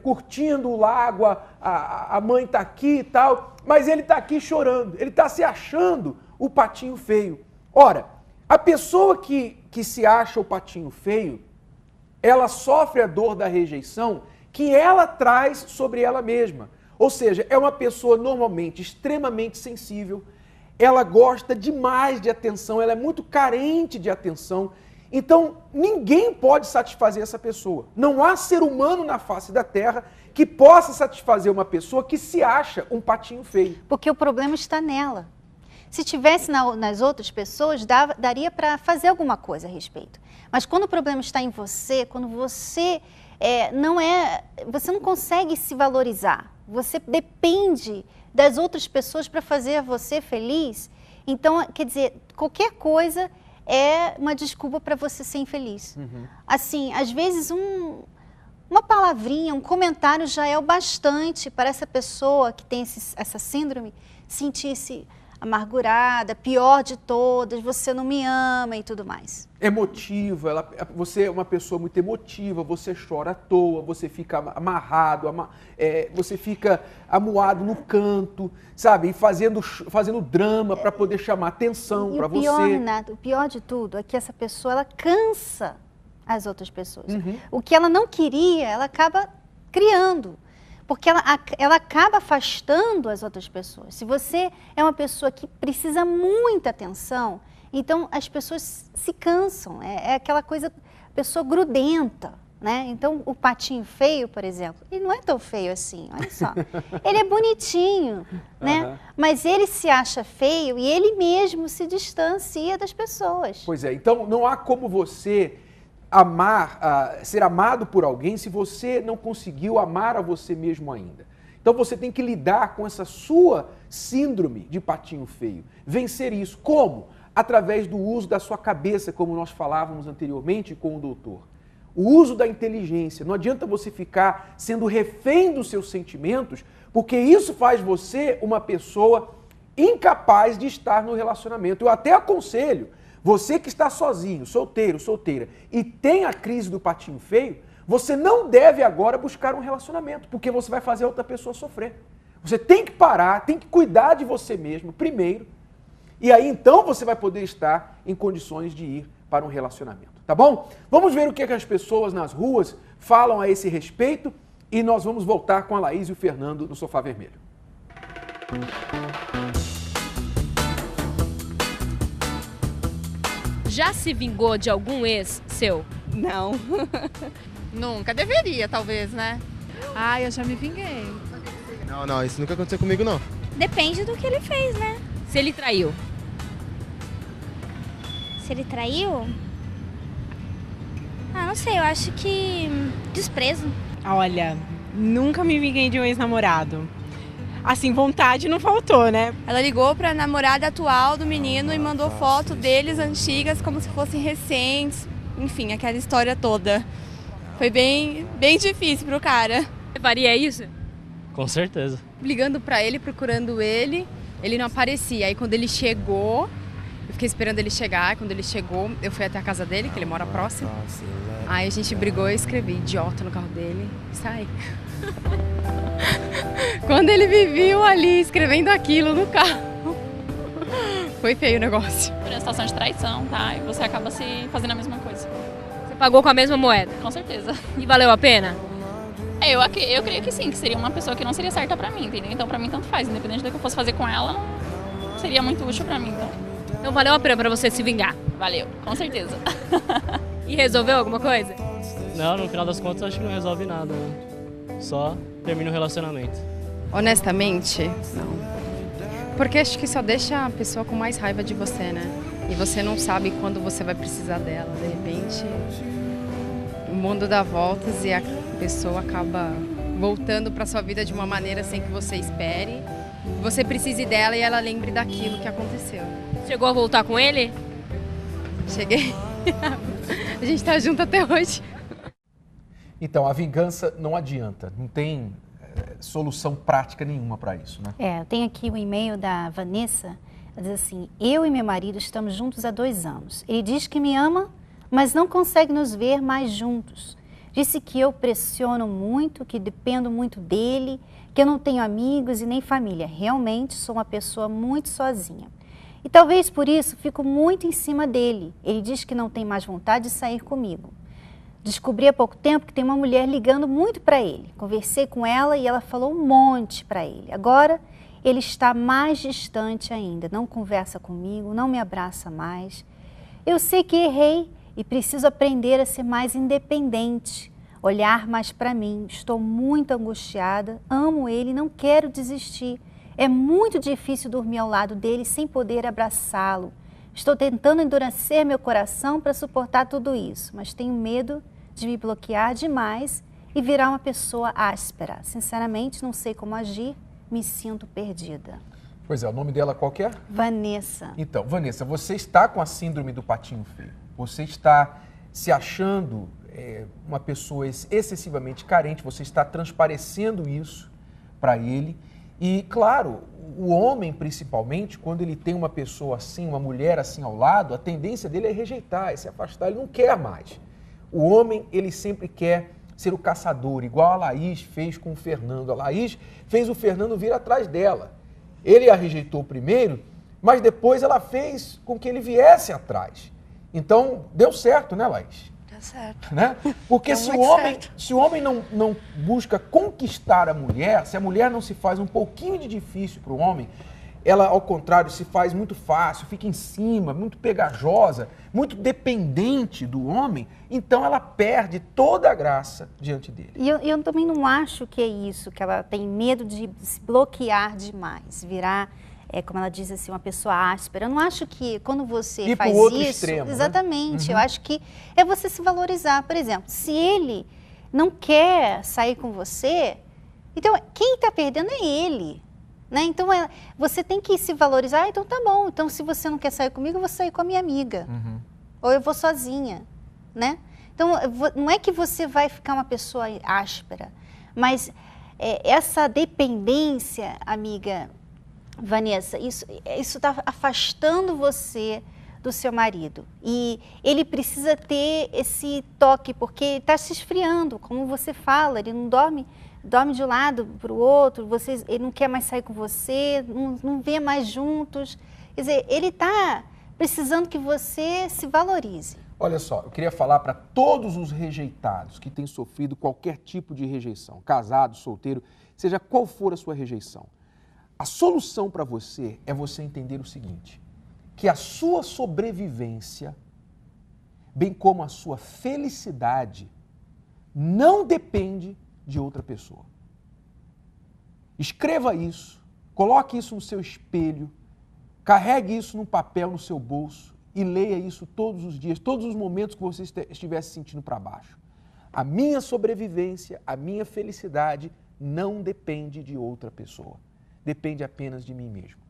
curtindo o lago, a mãe está aqui e tal, mas ele está aqui chorando, ele está se achando o patinho feio. Ora, a pessoa que se acha o patinho feio, ela sofre a dor da rejeição que ela traz sobre ela mesma. Ou seja, é uma pessoa normalmente extremamente sensível, ela gosta demais de atenção, ela é muito carente de atenção. Então, ninguém pode satisfazer essa pessoa. Não há ser humano na face da Terra que possa satisfazer uma pessoa que se acha um patinho feio. Porque o problema está nela. Se tivesse nas outras pessoas, daria para fazer alguma coisa a respeito. Mas quando o problema está em você, quando você você não consegue se valorizar, você depende das outras pessoas para fazer você feliz, então, quer dizer, qualquer coisa é uma desculpa para você ser infeliz. Assim, às vezes uma palavrinha, um comentário já é o bastante para essa pessoa que tem essa síndrome sentir-se amargurada, pior de todas, você não me ama e tudo mais. Emotiva, você é uma pessoa muito emotiva, você chora à toa, você fica amarrado, você fica amuado no canto, sabe? E fazendo drama para poder chamar atenção para você. Renato, o pior de tudo é que essa pessoa, ela cansa as outras pessoas. O que ela não queria, ela acaba criando. Porque ela acaba afastando as outras pessoas. Se você é uma pessoa que precisa muita atenção, então as pessoas se cansam. É aquela coisa, pessoa grudenta, né? Então o patinho feio, por exemplo, ele não é tão feio assim, olha só. Ele é bonitinho, né? Mas ele se acha feio e ele mesmo se distancia das pessoas. Pois é, então não há como você ser amado por alguém se você não conseguiu amar a você mesmo ainda. Então você tem que lidar com essa sua síndrome de patinho feio. Vencer isso. Como? Através do uso da sua cabeça, como nós falávamos anteriormente com o doutor. o uso da inteligência. Não adianta você ficar sendo refém dos seus sentimentos, porque isso faz você uma pessoa incapaz de estar no relacionamento. Eu até aconselho, você que está sozinho, solteiro, solteira, e tem a crise do patinho feio, você não deve agora buscar um relacionamento, porque você vai fazer a outra pessoa sofrer. Você tem que parar, tem que cuidar de você mesmo primeiro, e aí então você vai poder estar em condições de ir para um relacionamento, tá bom? Vamos ver o que as pessoas nas ruas falam a esse respeito e nós vamos voltar com a Laís e o Fernando no Sofá Vermelho. Já se vingou de algum ex seu? Não. Nunca. Deveria, talvez, né? Ah, eu já me vinguei. Não, isso nunca aconteceu comigo, não. Depende do que ele fez, né? Se ele traiu? Se ele traiu? Ah, não sei, eu acho que desprezo. Olha, nunca me vinguei de um ex-namorado. Assim, vontade não faltou, né? Ela ligou pra namorada atual do menino e mandou foto deles antigas como se fossem recentes. Enfim, aquela história toda. Foi bem difícil pro cara. Você faria isso? Com certeza. Ligando pra ele, procurando ele, ele não aparecia. Aí quando ele chegou, eu fiquei esperando ele chegar. Quando ele chegou, eu fui até a casa dele, que ele mora próximo. Aí a gente brigou e escrevi idiota no carro dele e saí. Quando ele me viu ali escrevendo aquilo no carro, foi feio o negócio. Por uma situação de traição, tá? E você acaba se fazendo a mesma coisa. Você pagou com a mesma moeda? Com certeza. E valeu a pena? Eu creio que sim, que seria uma pessoa que não seria certa pra mim, entendeu? Então pra mim tanto faz, independente do que eu fosse fazer com ela, não seria muito útil pra mim, então. Então valeu a pena pra você se vingar? Valeu, com certeza. E resolveu alguma coisa? Não, no final das contas acho que não resolve nada, né? Só termina o relacionamento. Honestamente, não. Porque acho que só deixa a pessoa com mais raiva de você, né? E você não sabe quando você vai precisar dela. De repente, o mundo dá voltas e a pessoa acaba voltando para sua vida de uma maneira sem que você espere. Você precise dela e ela lembre daquilo que aconteceu. Chegou a voltar com ele? Cheguei. A gente tá junto até hoje. Então, a vingança não adianta, não tem solução prática nenhuma para isso, né? Eu tenho aqui o e-mail da Vanessa, ela diz assim: eu e meu marido estamos juntos há 2 anos. Ele diz que me ama, mas não consegue nos ver mais juntos. Disse que eu pressiono muito, que dependo muito dele, que eu não tenho amigos e nem família. Realmente sou uma pessoa muito sozinha. E talvez por isso fico muito em cima dele. Ele diz que não tem mais vontade de sair comigo. Descobri há pouco tempo que tem uma mulher ligando muito para ele. Conversei com ela e ela falou um monte para ele. Agora ele está mais distante ainda, não conversa comigo, não me abraça mais. Eu sei que errei e preciso aprender a ser mais independente, olhar mais para mim. Estou muito angustiada, amo ele e não quero desistir. É muito difícil dormir ao lado dele sem poder abraçá-lo. Estou tentando endurecer meu coração para suportar tudo isso, mas tenho medo de me bloquear demais e virar uma pessoa áspera. Sinceramente, não sei como agir, me sinto perdida. Pois é, o nome dela qual que é? Vanessa. Então, Vanessa, você está com a síndrome do patinho feio. Você está se achando uma pessoa excessivamente carente, você está transparecendo isso para ele. E, claro, o homem, principalmente, quando ele tem uma pessoa assim, uma mulher assim ao lado, a tendência dele é rejeitar, é se afastar, ele não quer mais. O homem, ele sempre quer ser o caçador, igual a Laís fez com o Fernando. A Laís fez o Fernando vir atrás dela. Ele a rejeitou primeiro, mas depois ela fez com que ele viesse atrás. Então, deu certo, né, Laís? Deu certo. Né? Porque se o homem não busca conquistar a mulher, se a mulher não se faz um pouquinho de difícil para o homem, ela, ao contrário, se faz muito fácil, fica em cima, muito pegajosa, muito dependente do homem, então ela perde toda a graça diante dele. E eu também não acho que é isso, que ela tem medo de se bloquear demais, virar, como ela diz assim, uma pessoa áspera. Eu não acho que quando você faz isso... extremo, exatamente, né? Eu acho que é você se valorizar. Por exemplo, se ele não quer sair com você, então quem está perdendo é ele. Né? Então, você tem que se valorizar. Então, tá bom. Então, se você não quer sair comigo, eu vou sair com a minha amiga. Ou eu vou sozinha, né? Então, não é que você vai ficar uma pessoa áspera, mas essa dependência, amiga Vanessa, isso está afastando você do seu marido. E ele precisa ter esse toque, porque ele está se esfriando, como você fala, ele não dorme de um lado para o outro, ele não quer mais sair com você, não vê mais juntos. Quer dizer, ele está precisando que você se valorize. Olha só, eu queria falar para todos os rejeitados que têm sofrido qualquer tipo de rejeição, casado, solteiro, seja qual for a sua rejeição. A solução para você é você entender o seguinte, que a sua sobrevivência, bem como a sua felicidade, não depende de outra pessoa. Escreva isso, coloque isso no seu espelho, carregue isso num papel no seu bolso e leia isso todos os dias, todos os momentos que você estiver se sentindo para baixo. A minha sobrevivência, a minha felicidade não depende de outra pessoa. Depende apenas de mim mesmo.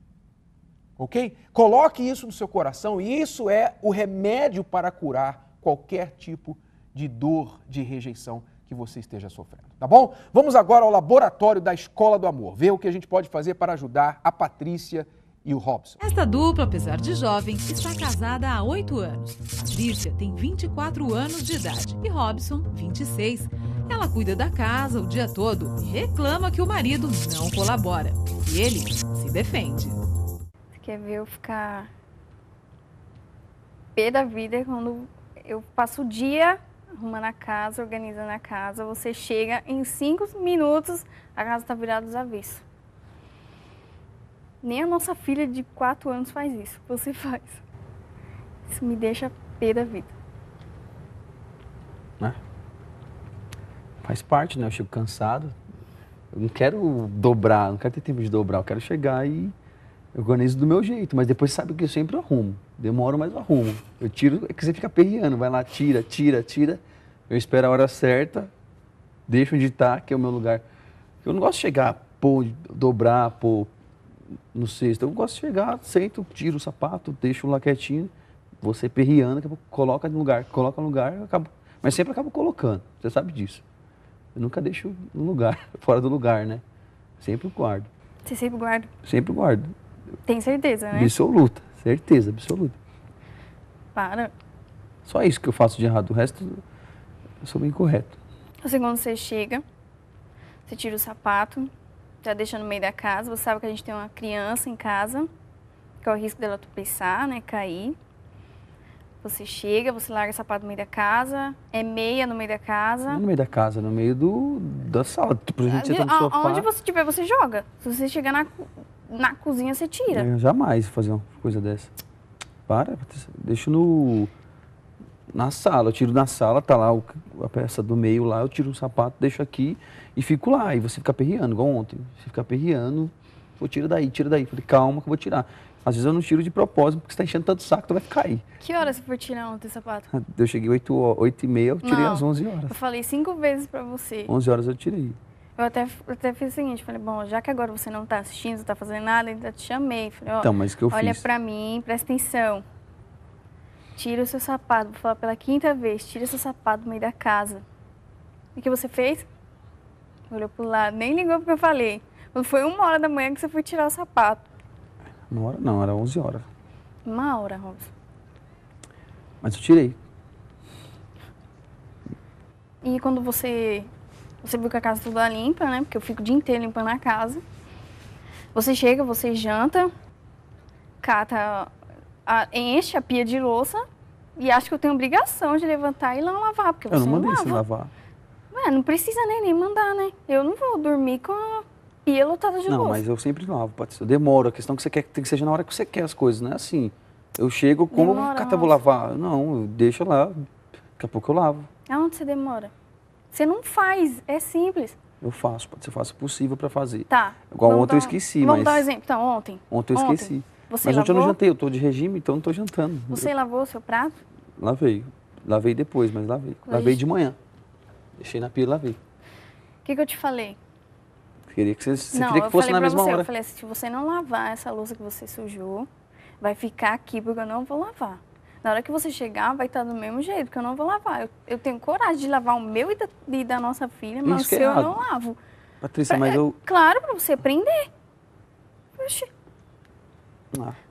Ok? Coloque isso no seu coração e isso é o remédio para curar qualquer tipo de dor, de rejeição que você esteja sofrendo, tá bom? Vamos agora ao laboratório da Escola do Amor, ver o que a gente pode fazer para ajudar a Patrícia e o Robson. Esta dupla, apesar de jovem, está casada há 8 anos. Patrícia tem 24 anos de idade e Robson, 26. Ela cuida da casa o dia todo e reclama que o marido não colabora. E ele se defende. Você quer ver eu ficar pé da vida quando eu passo o dia arrumando a casa, organizando a casa. Você chega, em 5 minutos, a casa está virada dos avessos. Nem a nossa filha de 4 anos faz isso. Você faz. Isso me deixa pé da vida. Faz parte, né? Eu chego cansado. Eu não quero dobrar, não quero ter tempo de dobrar. Eu quero chegar e eu organizo do meu jeito. Mas depois sabe que eu sempre arrumo. Demoro, mas eu arrumo. Eu tiro, é que você fica perreando. Vai lá, tira. Eu espero a hora certa, deixo onde tá, que é o meu lugar. Eu não gosto de chegar, dobrar, no cesto. Eu gosto de chegar, sento, tiro o sapato, deixo lá quietinho, você perreando, coloca no lugar, eu acabo, mas sempre acabo colocando, você sabe disso. Eu nunca deixo no lugar, fora do lugar, né? Sempre guardo. Você sempre guarda? Sempre guardo. Tem certeza, né? Absoluta, certeza, absoluta. Para. Só isso que eu faço de errado, o resto eu sou bem correto. Assim, quando você chega, você tira o sapato, já deixa no meio da casa, você sabe que a gente tem uma criança em casa, que é o risco dela tropeçar, né, cair. Você chega, você larga o sapato no meio da casa, é meia no meio da casa. Não no meio da casa, no meio da sala. Tipo, a gente entra no sofá. Onde você estiver, você joga. Se você chegar na cozinha, você tira. Eu jamais fazer uma coisa dessa. Para, deixo na sala. Eu tiro na sala, tá lá a peça do meio lá, eu tiro o sapato, deixo aqui e fico lá. E você fica perreando, igual ontem. Você fica perreando, tira daí. Falei, calma que eu vou tirar. Às vezes eu não tiro de propósito, porque você tá enchendo tanto o saco, tu vai cair. Que horas você foi tirar ontem o sapato? Eu cheguei 8h30, eu tirei às 11 horas. Eu falei 5 vezes pra você. 11 horas eu tirei. Eu até fiz o seguinte, falei, bom, já que agora você não tá assistindo, não tá fazendo nada, ainda te chamei. Falei, ó, então, mas o que eu olha fiz? Pra mim, presta atenção. Tira o seu sapato, vou falar pela 5ª vez, tira o seu sapato no meio da casa. E o que você fez? Olhou pro lado, nem ligou porque eu falei. Quando foi 1h da manhã que você foi tirar o sapato. 1h não, era 11 horas. 1h, Robson. Mas eu tirei. E quando você viu que a casa toda limpa, né? Porque eu fico o dia inteiro limpando a casa. Você chega, você janta, cata, enche a pia de louça e acha que eu tenho obrigação de levantar e ir lá lavar, porque você não mandei lava. você lavar. Não precisa nem mandar, né? Eu não vou dormir com a pia lotada de louça. Não, mas eu sempre lavo, Patrícia. Eu demoro. A questão que você quer tem que seja na hora que você quer as coisas, não é assim. Eu chego, como eu vou lavar? Não, eu deixo lá, daqui a pouco eu lavo. Aonde você demora? Você não faz, é simples. Eu faço, Patrícia, eu faço o possível pra fazer. Tá. Igual ontem eu esqueci, Vamos dar um exemplo. Então, ontem. Ontem eu esqueci. Você mas lavou? ontem eu não jantei, eu tô de regime, então não tô jantando. Você lavou o seu prato? Lavei. Lavei depois, mas lavei. Lavei de manhã. Deixei na pia e lavei. O que eu te falei? Queria que você queria que fosse na mesma hora. Eu falei assim, se você não lavar essa louça que você sujou, vai ficar aqui porque eu não vou lavar. Na hora que você chegar, vai estar do mesmo jeito, porque eu não vou lavar. Eu tenho coragem de lavar o meu e da nossa filha, mas o seu eu não lavo. Patrícia, mas eu... Claro, pra você aprender. Oxi.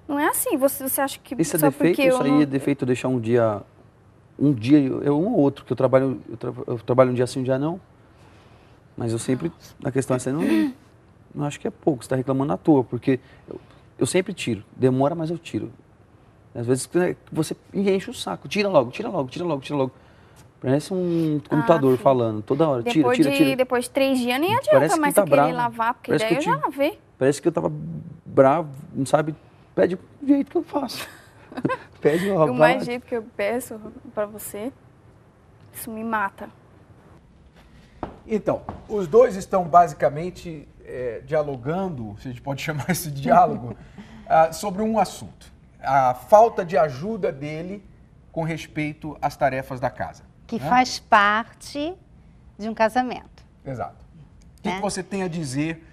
Não é assim, você acha que... Isso é defeito, isso aí é defeito deixar um dia um ou outro, que eu trabalho um dia sim, um dia não. Mas eu sempre, a questão é essa, não acho que é pouco, você está reclamando à toa, porque eu sempre tiro, demora, mas eu tiro. Às vezes você enche o saco, tira logo. Parece um computador falando toda hora, tira. Depois de 3 dias nem adianta mais você querer lavar, porque daí eu já lavei. Parece que eu tava bravo, não sabe, pede o jeito que eu faço. Pede uma o mais jeito que eu peço pra você, isso me mata. Então, os dois estão basicamente dialogando, se a gente pode chamar esse diálogo, sobre um assunto. A falta de ajuda dele com respeito às tarefas da casa. Que faz parte de um casamento. Exato. O que você tem a dizer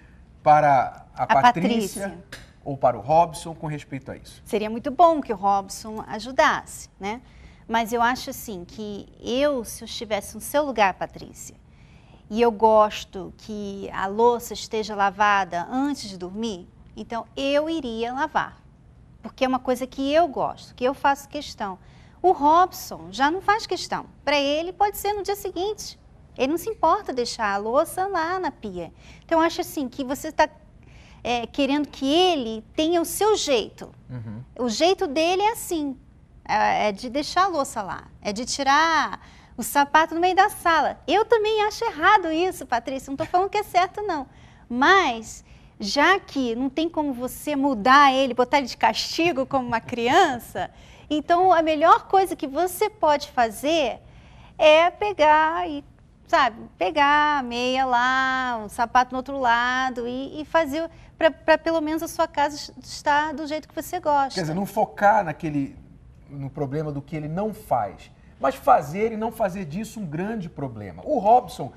para a Patrícia ou para o Robson com respeito a isso? Seria muito bom que o Robson ajudasse, né? Mas eu acho assim que se eu estivesse no seu lugar, Patrícia, e eu gosto que a louça esteja lavada antes de dormir, então eu iria lavar. Porque é uma coisa que eu gosto, que eu faço questão. O Robson já não faz questão. Para ele pode ser no dia seguinte. Ele não se importa deixar a louça lá na pia. Então eu acho assim que você está querendo que ele tenha o seu jeito. Uhum. O jeito dele é assim, é de deixar a louça lá, é de tirar o sapato no meio da sala. Eu também acho errado isso, Patrícia, não estou falando que é certo não, mas já que não tem como você mudar ele, botar ele de castigo como uma criança, então a melhor coisa que você pode fazer é pegar a meia lá, o sapato no outro lado e fazer para pelo menos a sua casa estar do jeito que você gosta. Quer dizer, não focar no problema do que ele não faz, mas fazer e não fazer disso um grande problema. O Robson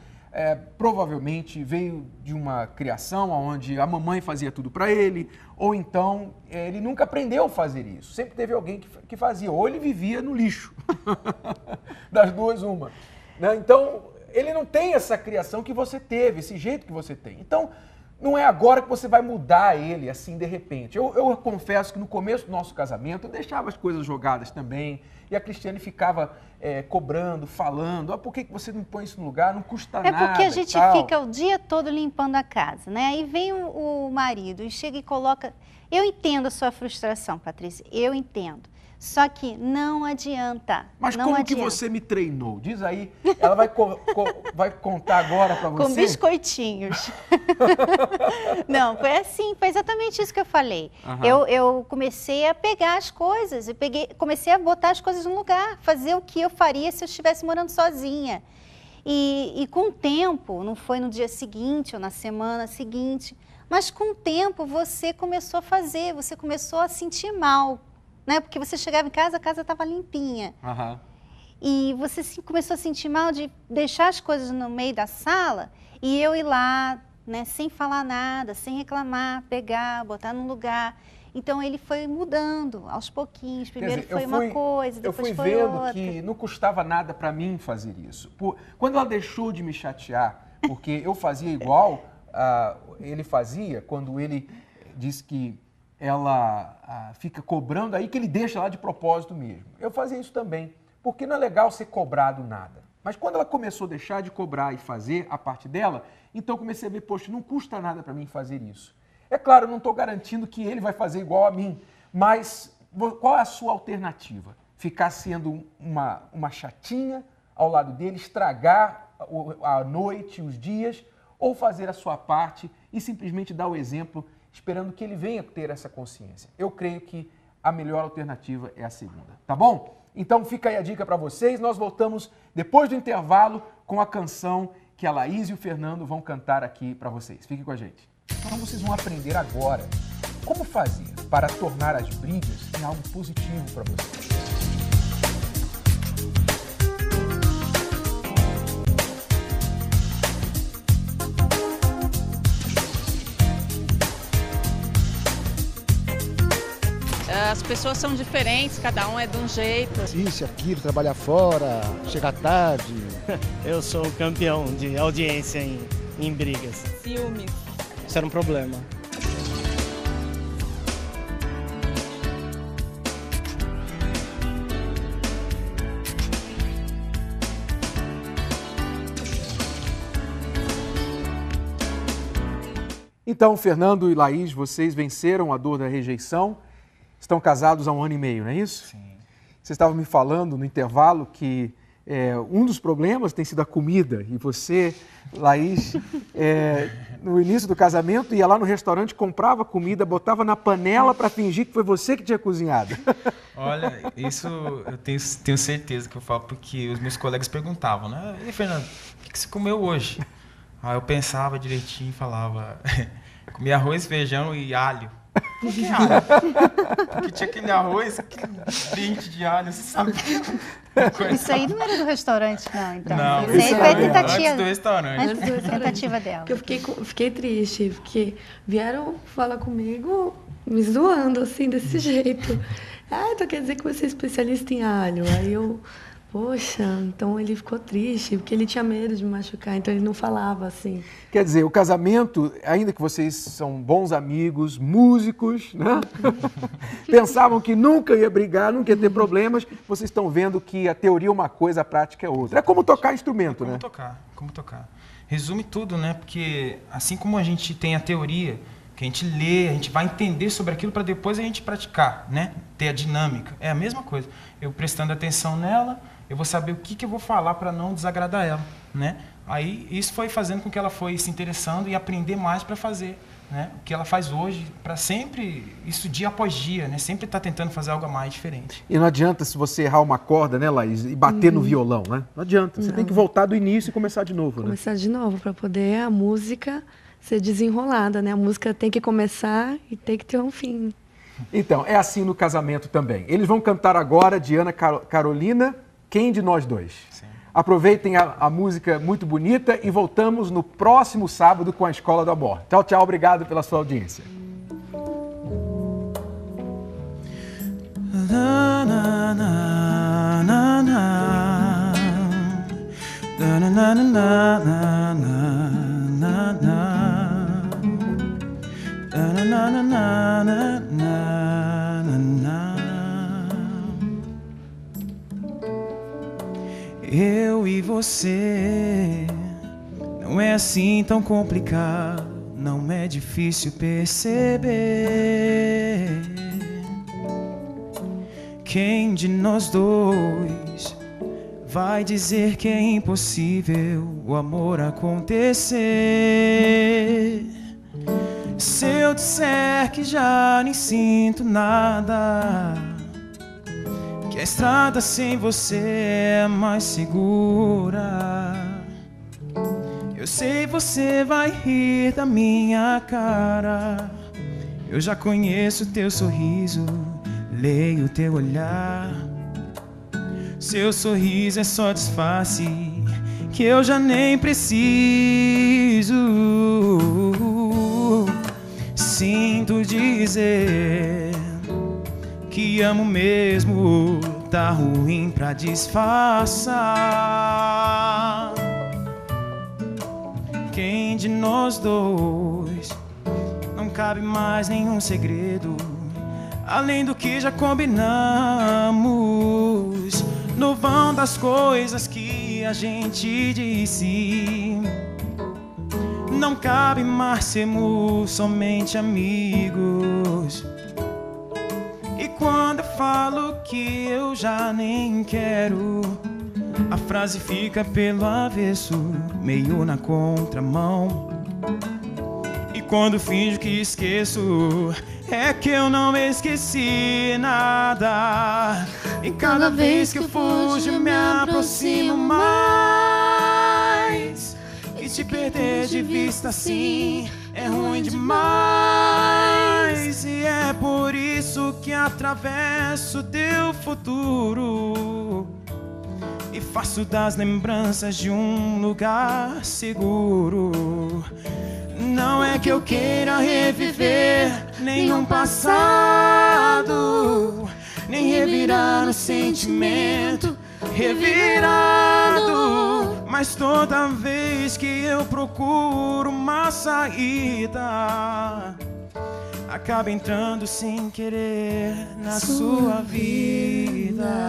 provavelmente veio de uma criação onde a mamãe fazia tudo para ele, ou então ele nunca aprendeu a fazer isso. Sempre teve alguém que fazia, ou ele vivia no lixo. Das duas, uma. Né? Então, ele não tem essa criação que você teve, esse jeito que você tem. Então, não é agora que você vai mudar ele assim de repente. Eu confesso que no começo do nosso casamento eu deixava as coisas jogadas também e a Cristiane ficava cobrando, falando, por que você não põe isso no lugar? Não custa nada. É porque a gente fica o dia todo limpando a casa, né? Aí vem o marido e chega e coloca... Eu entendo a sua frustração, Patrícia, eu entendo. Só que não adianta. Mas como que você me treinou? Diz aí, ela vai contar agora para você? Com biscoitinhos. Não, foi assim, foi exatamente isso que eu falei. Uhum. Eu comecei a pegar as coisas, comecei a botar as coisas no lugar, fazer o que eu faria se eu estivesse morando sozinha. E com o tempo, não foi no dia seguinte ou na semana seguinte, mas com o tempo você começou a fazer, você começou a sentir mal. Né? Porque você chegava em casa, a casa estava limpinha. Uhum. E você começou a sentir mal de deixar as coisas no meio da sala e eu ir lá, né, sem falar nada, sem reclamar, pegar, botar no lugar. Então ele foi mudando aos pouquinhos. Primeiro foi uma coisa, depois foi outra. Eu fui vendo que não custava nada para mim fazer isso. Quando ela deixou de me chatear, porque eu fazia igual ele fazia, quando ele disse que ela fica cobrando, aí que ele deixa lá de propósito mesmo. Eu fazia isso também, porque não é legal ser cobrado nada. Mas quando ela começou a deixar de cobrar e fazer a parte dela, então eu comecei a ver, poxa, não custa nada para mim fazer isso. É claro, eu não estou garantindo que ele vai fazer igual a mim, mas qual é a sua alternativa? Ficar sendo uma chatinha ao lado dele, estragar a noite, os dias, ou fazer a sua parte e simplesmente dar o exemplo esperando que ele venha ter essa consciência. Eu creio que a melhor alternativa é a segunda, tá bom? Então fica aí a dica para vocês, nós voltamos depois do intervalo com a canção que a Laís e o Fernando vão cantar aqui para vocês. Fiquem com a gente. Então vocês vão aprender agora como fazer para tornar as brigas em algo positivo para vocês. as pessoas são diferentes, cada um é de um jeito. Isso, aquilo, trabalhar fora, chegar tarde. Eu sou campeão de audiência em brigas. Ciúmes. Isso era um problema. Então, Fernando e Laís, vocês venceram a dor da rejeição, estão casados há 1 ano e meio, não é isso? Sim. Vocês estavam me falando no intervalo que um dos problemas tem sido a comida, e você, Laís, no início do casamento, ia lá no restaurante, comprava comida, botava na panela para fingir que foi você que tinha cozinhado. Olha, isso eu tenho certeza que eu falo, porque os meus colegas perguntavam, né? E aí, Fernando, o que você comeu hoje? Aí eu pensava direitinho e falava, comia arroz, feijão e alho. Por que alho? Porque tinha aquele arroz, aquele dente de alho, você sabe? Isso aí não era do restaurante, não, então. Não, isso aí foi a tentativa. Antes do restaurante. Antes da tentativa dela. Eu fiquei triste, porque vieram falar comigo me zoando, assim, desse jeito. Então quer dizer que você é especialista em alho. Aí eu... Poxa, então ele ficou triste, porque ele tinha medo de me machucar, então ele não falava assim. Quer dizer, o casamento, ainda que vocês são bons amigos, músicos, né? Pensavam que nunca ia brigar, nunca ia ter problemas, vocês estão vendo que a teoria é uma coisa, a prática é outra. É como tocar instrumento, né? Como tocar. Resume tudo, né? Porque assim como a gente tem a teoria, que a gente lê, a gente vai entender sobre aquilo para depois a gente praticar, né? Ter a dinâmica. É a mesma coisa. Eu prestando atenção nela, eu vou saber o que eu vou falar para não desagradar ela, né? Aí isso foi fazendo com que ela foi se interessando e aprender mais para fazer, né? O que ela faz hoje, para sempre, isso dia após dia, né? Sempre tá tentando fazer algo a mais diferente. E não adianta se você errar uma corda, né, Laís, e bater no violão, né? Não adianta. Você tem que voltar do início e começar de novo, né? Começar de novo, para poder a música ser desenrolada, né? A música tem que começar e tem que ter um fim. Então, é assim no casamento também. Eles vão cantar agora, Diana Carolina, Quem de Nós Dois? Sim. Aproveitem a música muito bonita e voltamos no próximo sábado com a Escola do Amor. Tchau, tchau. Obrigado pela sua audiência. Eu e você, não é assim tão complicado, não é difícil perceber. Quem de nós dois vai dizer que é impossível o amor acontecer? Se eu disser que já nem sinto nada, que a estrada sem você é mais segura, eu sei você vai rir da minha cara. Eu já conheço teu sorriso, leio teu olhar. Seu sorriso é só disfarce que eu já nem preciso. Sinto dizer que amo mesmo, tá ruim pra disfarçar. Quem de nós dois não cabe mais nenhum segredo, além do que já combinamos no vão das coisas que a gente disse. Não cabe mais sermos somente amigos. E quando eu falo que eu já nem quero, a frase fica pelo avesso, meio na contramão. E quando finjo que esqueço, é que eu não esqueci nada. E cada vez que eu fujo, me aproximo mais. E te perder de vista assim é ruim demais. E é por isso que atravesso teu futuro e faço das lembranças de um lugar seguro. Não é que eu queira reviver nenhum passado, sentimento revirado. Mas toda vez que eu procuro uma saída, acaba entrando sem querer na sua vida.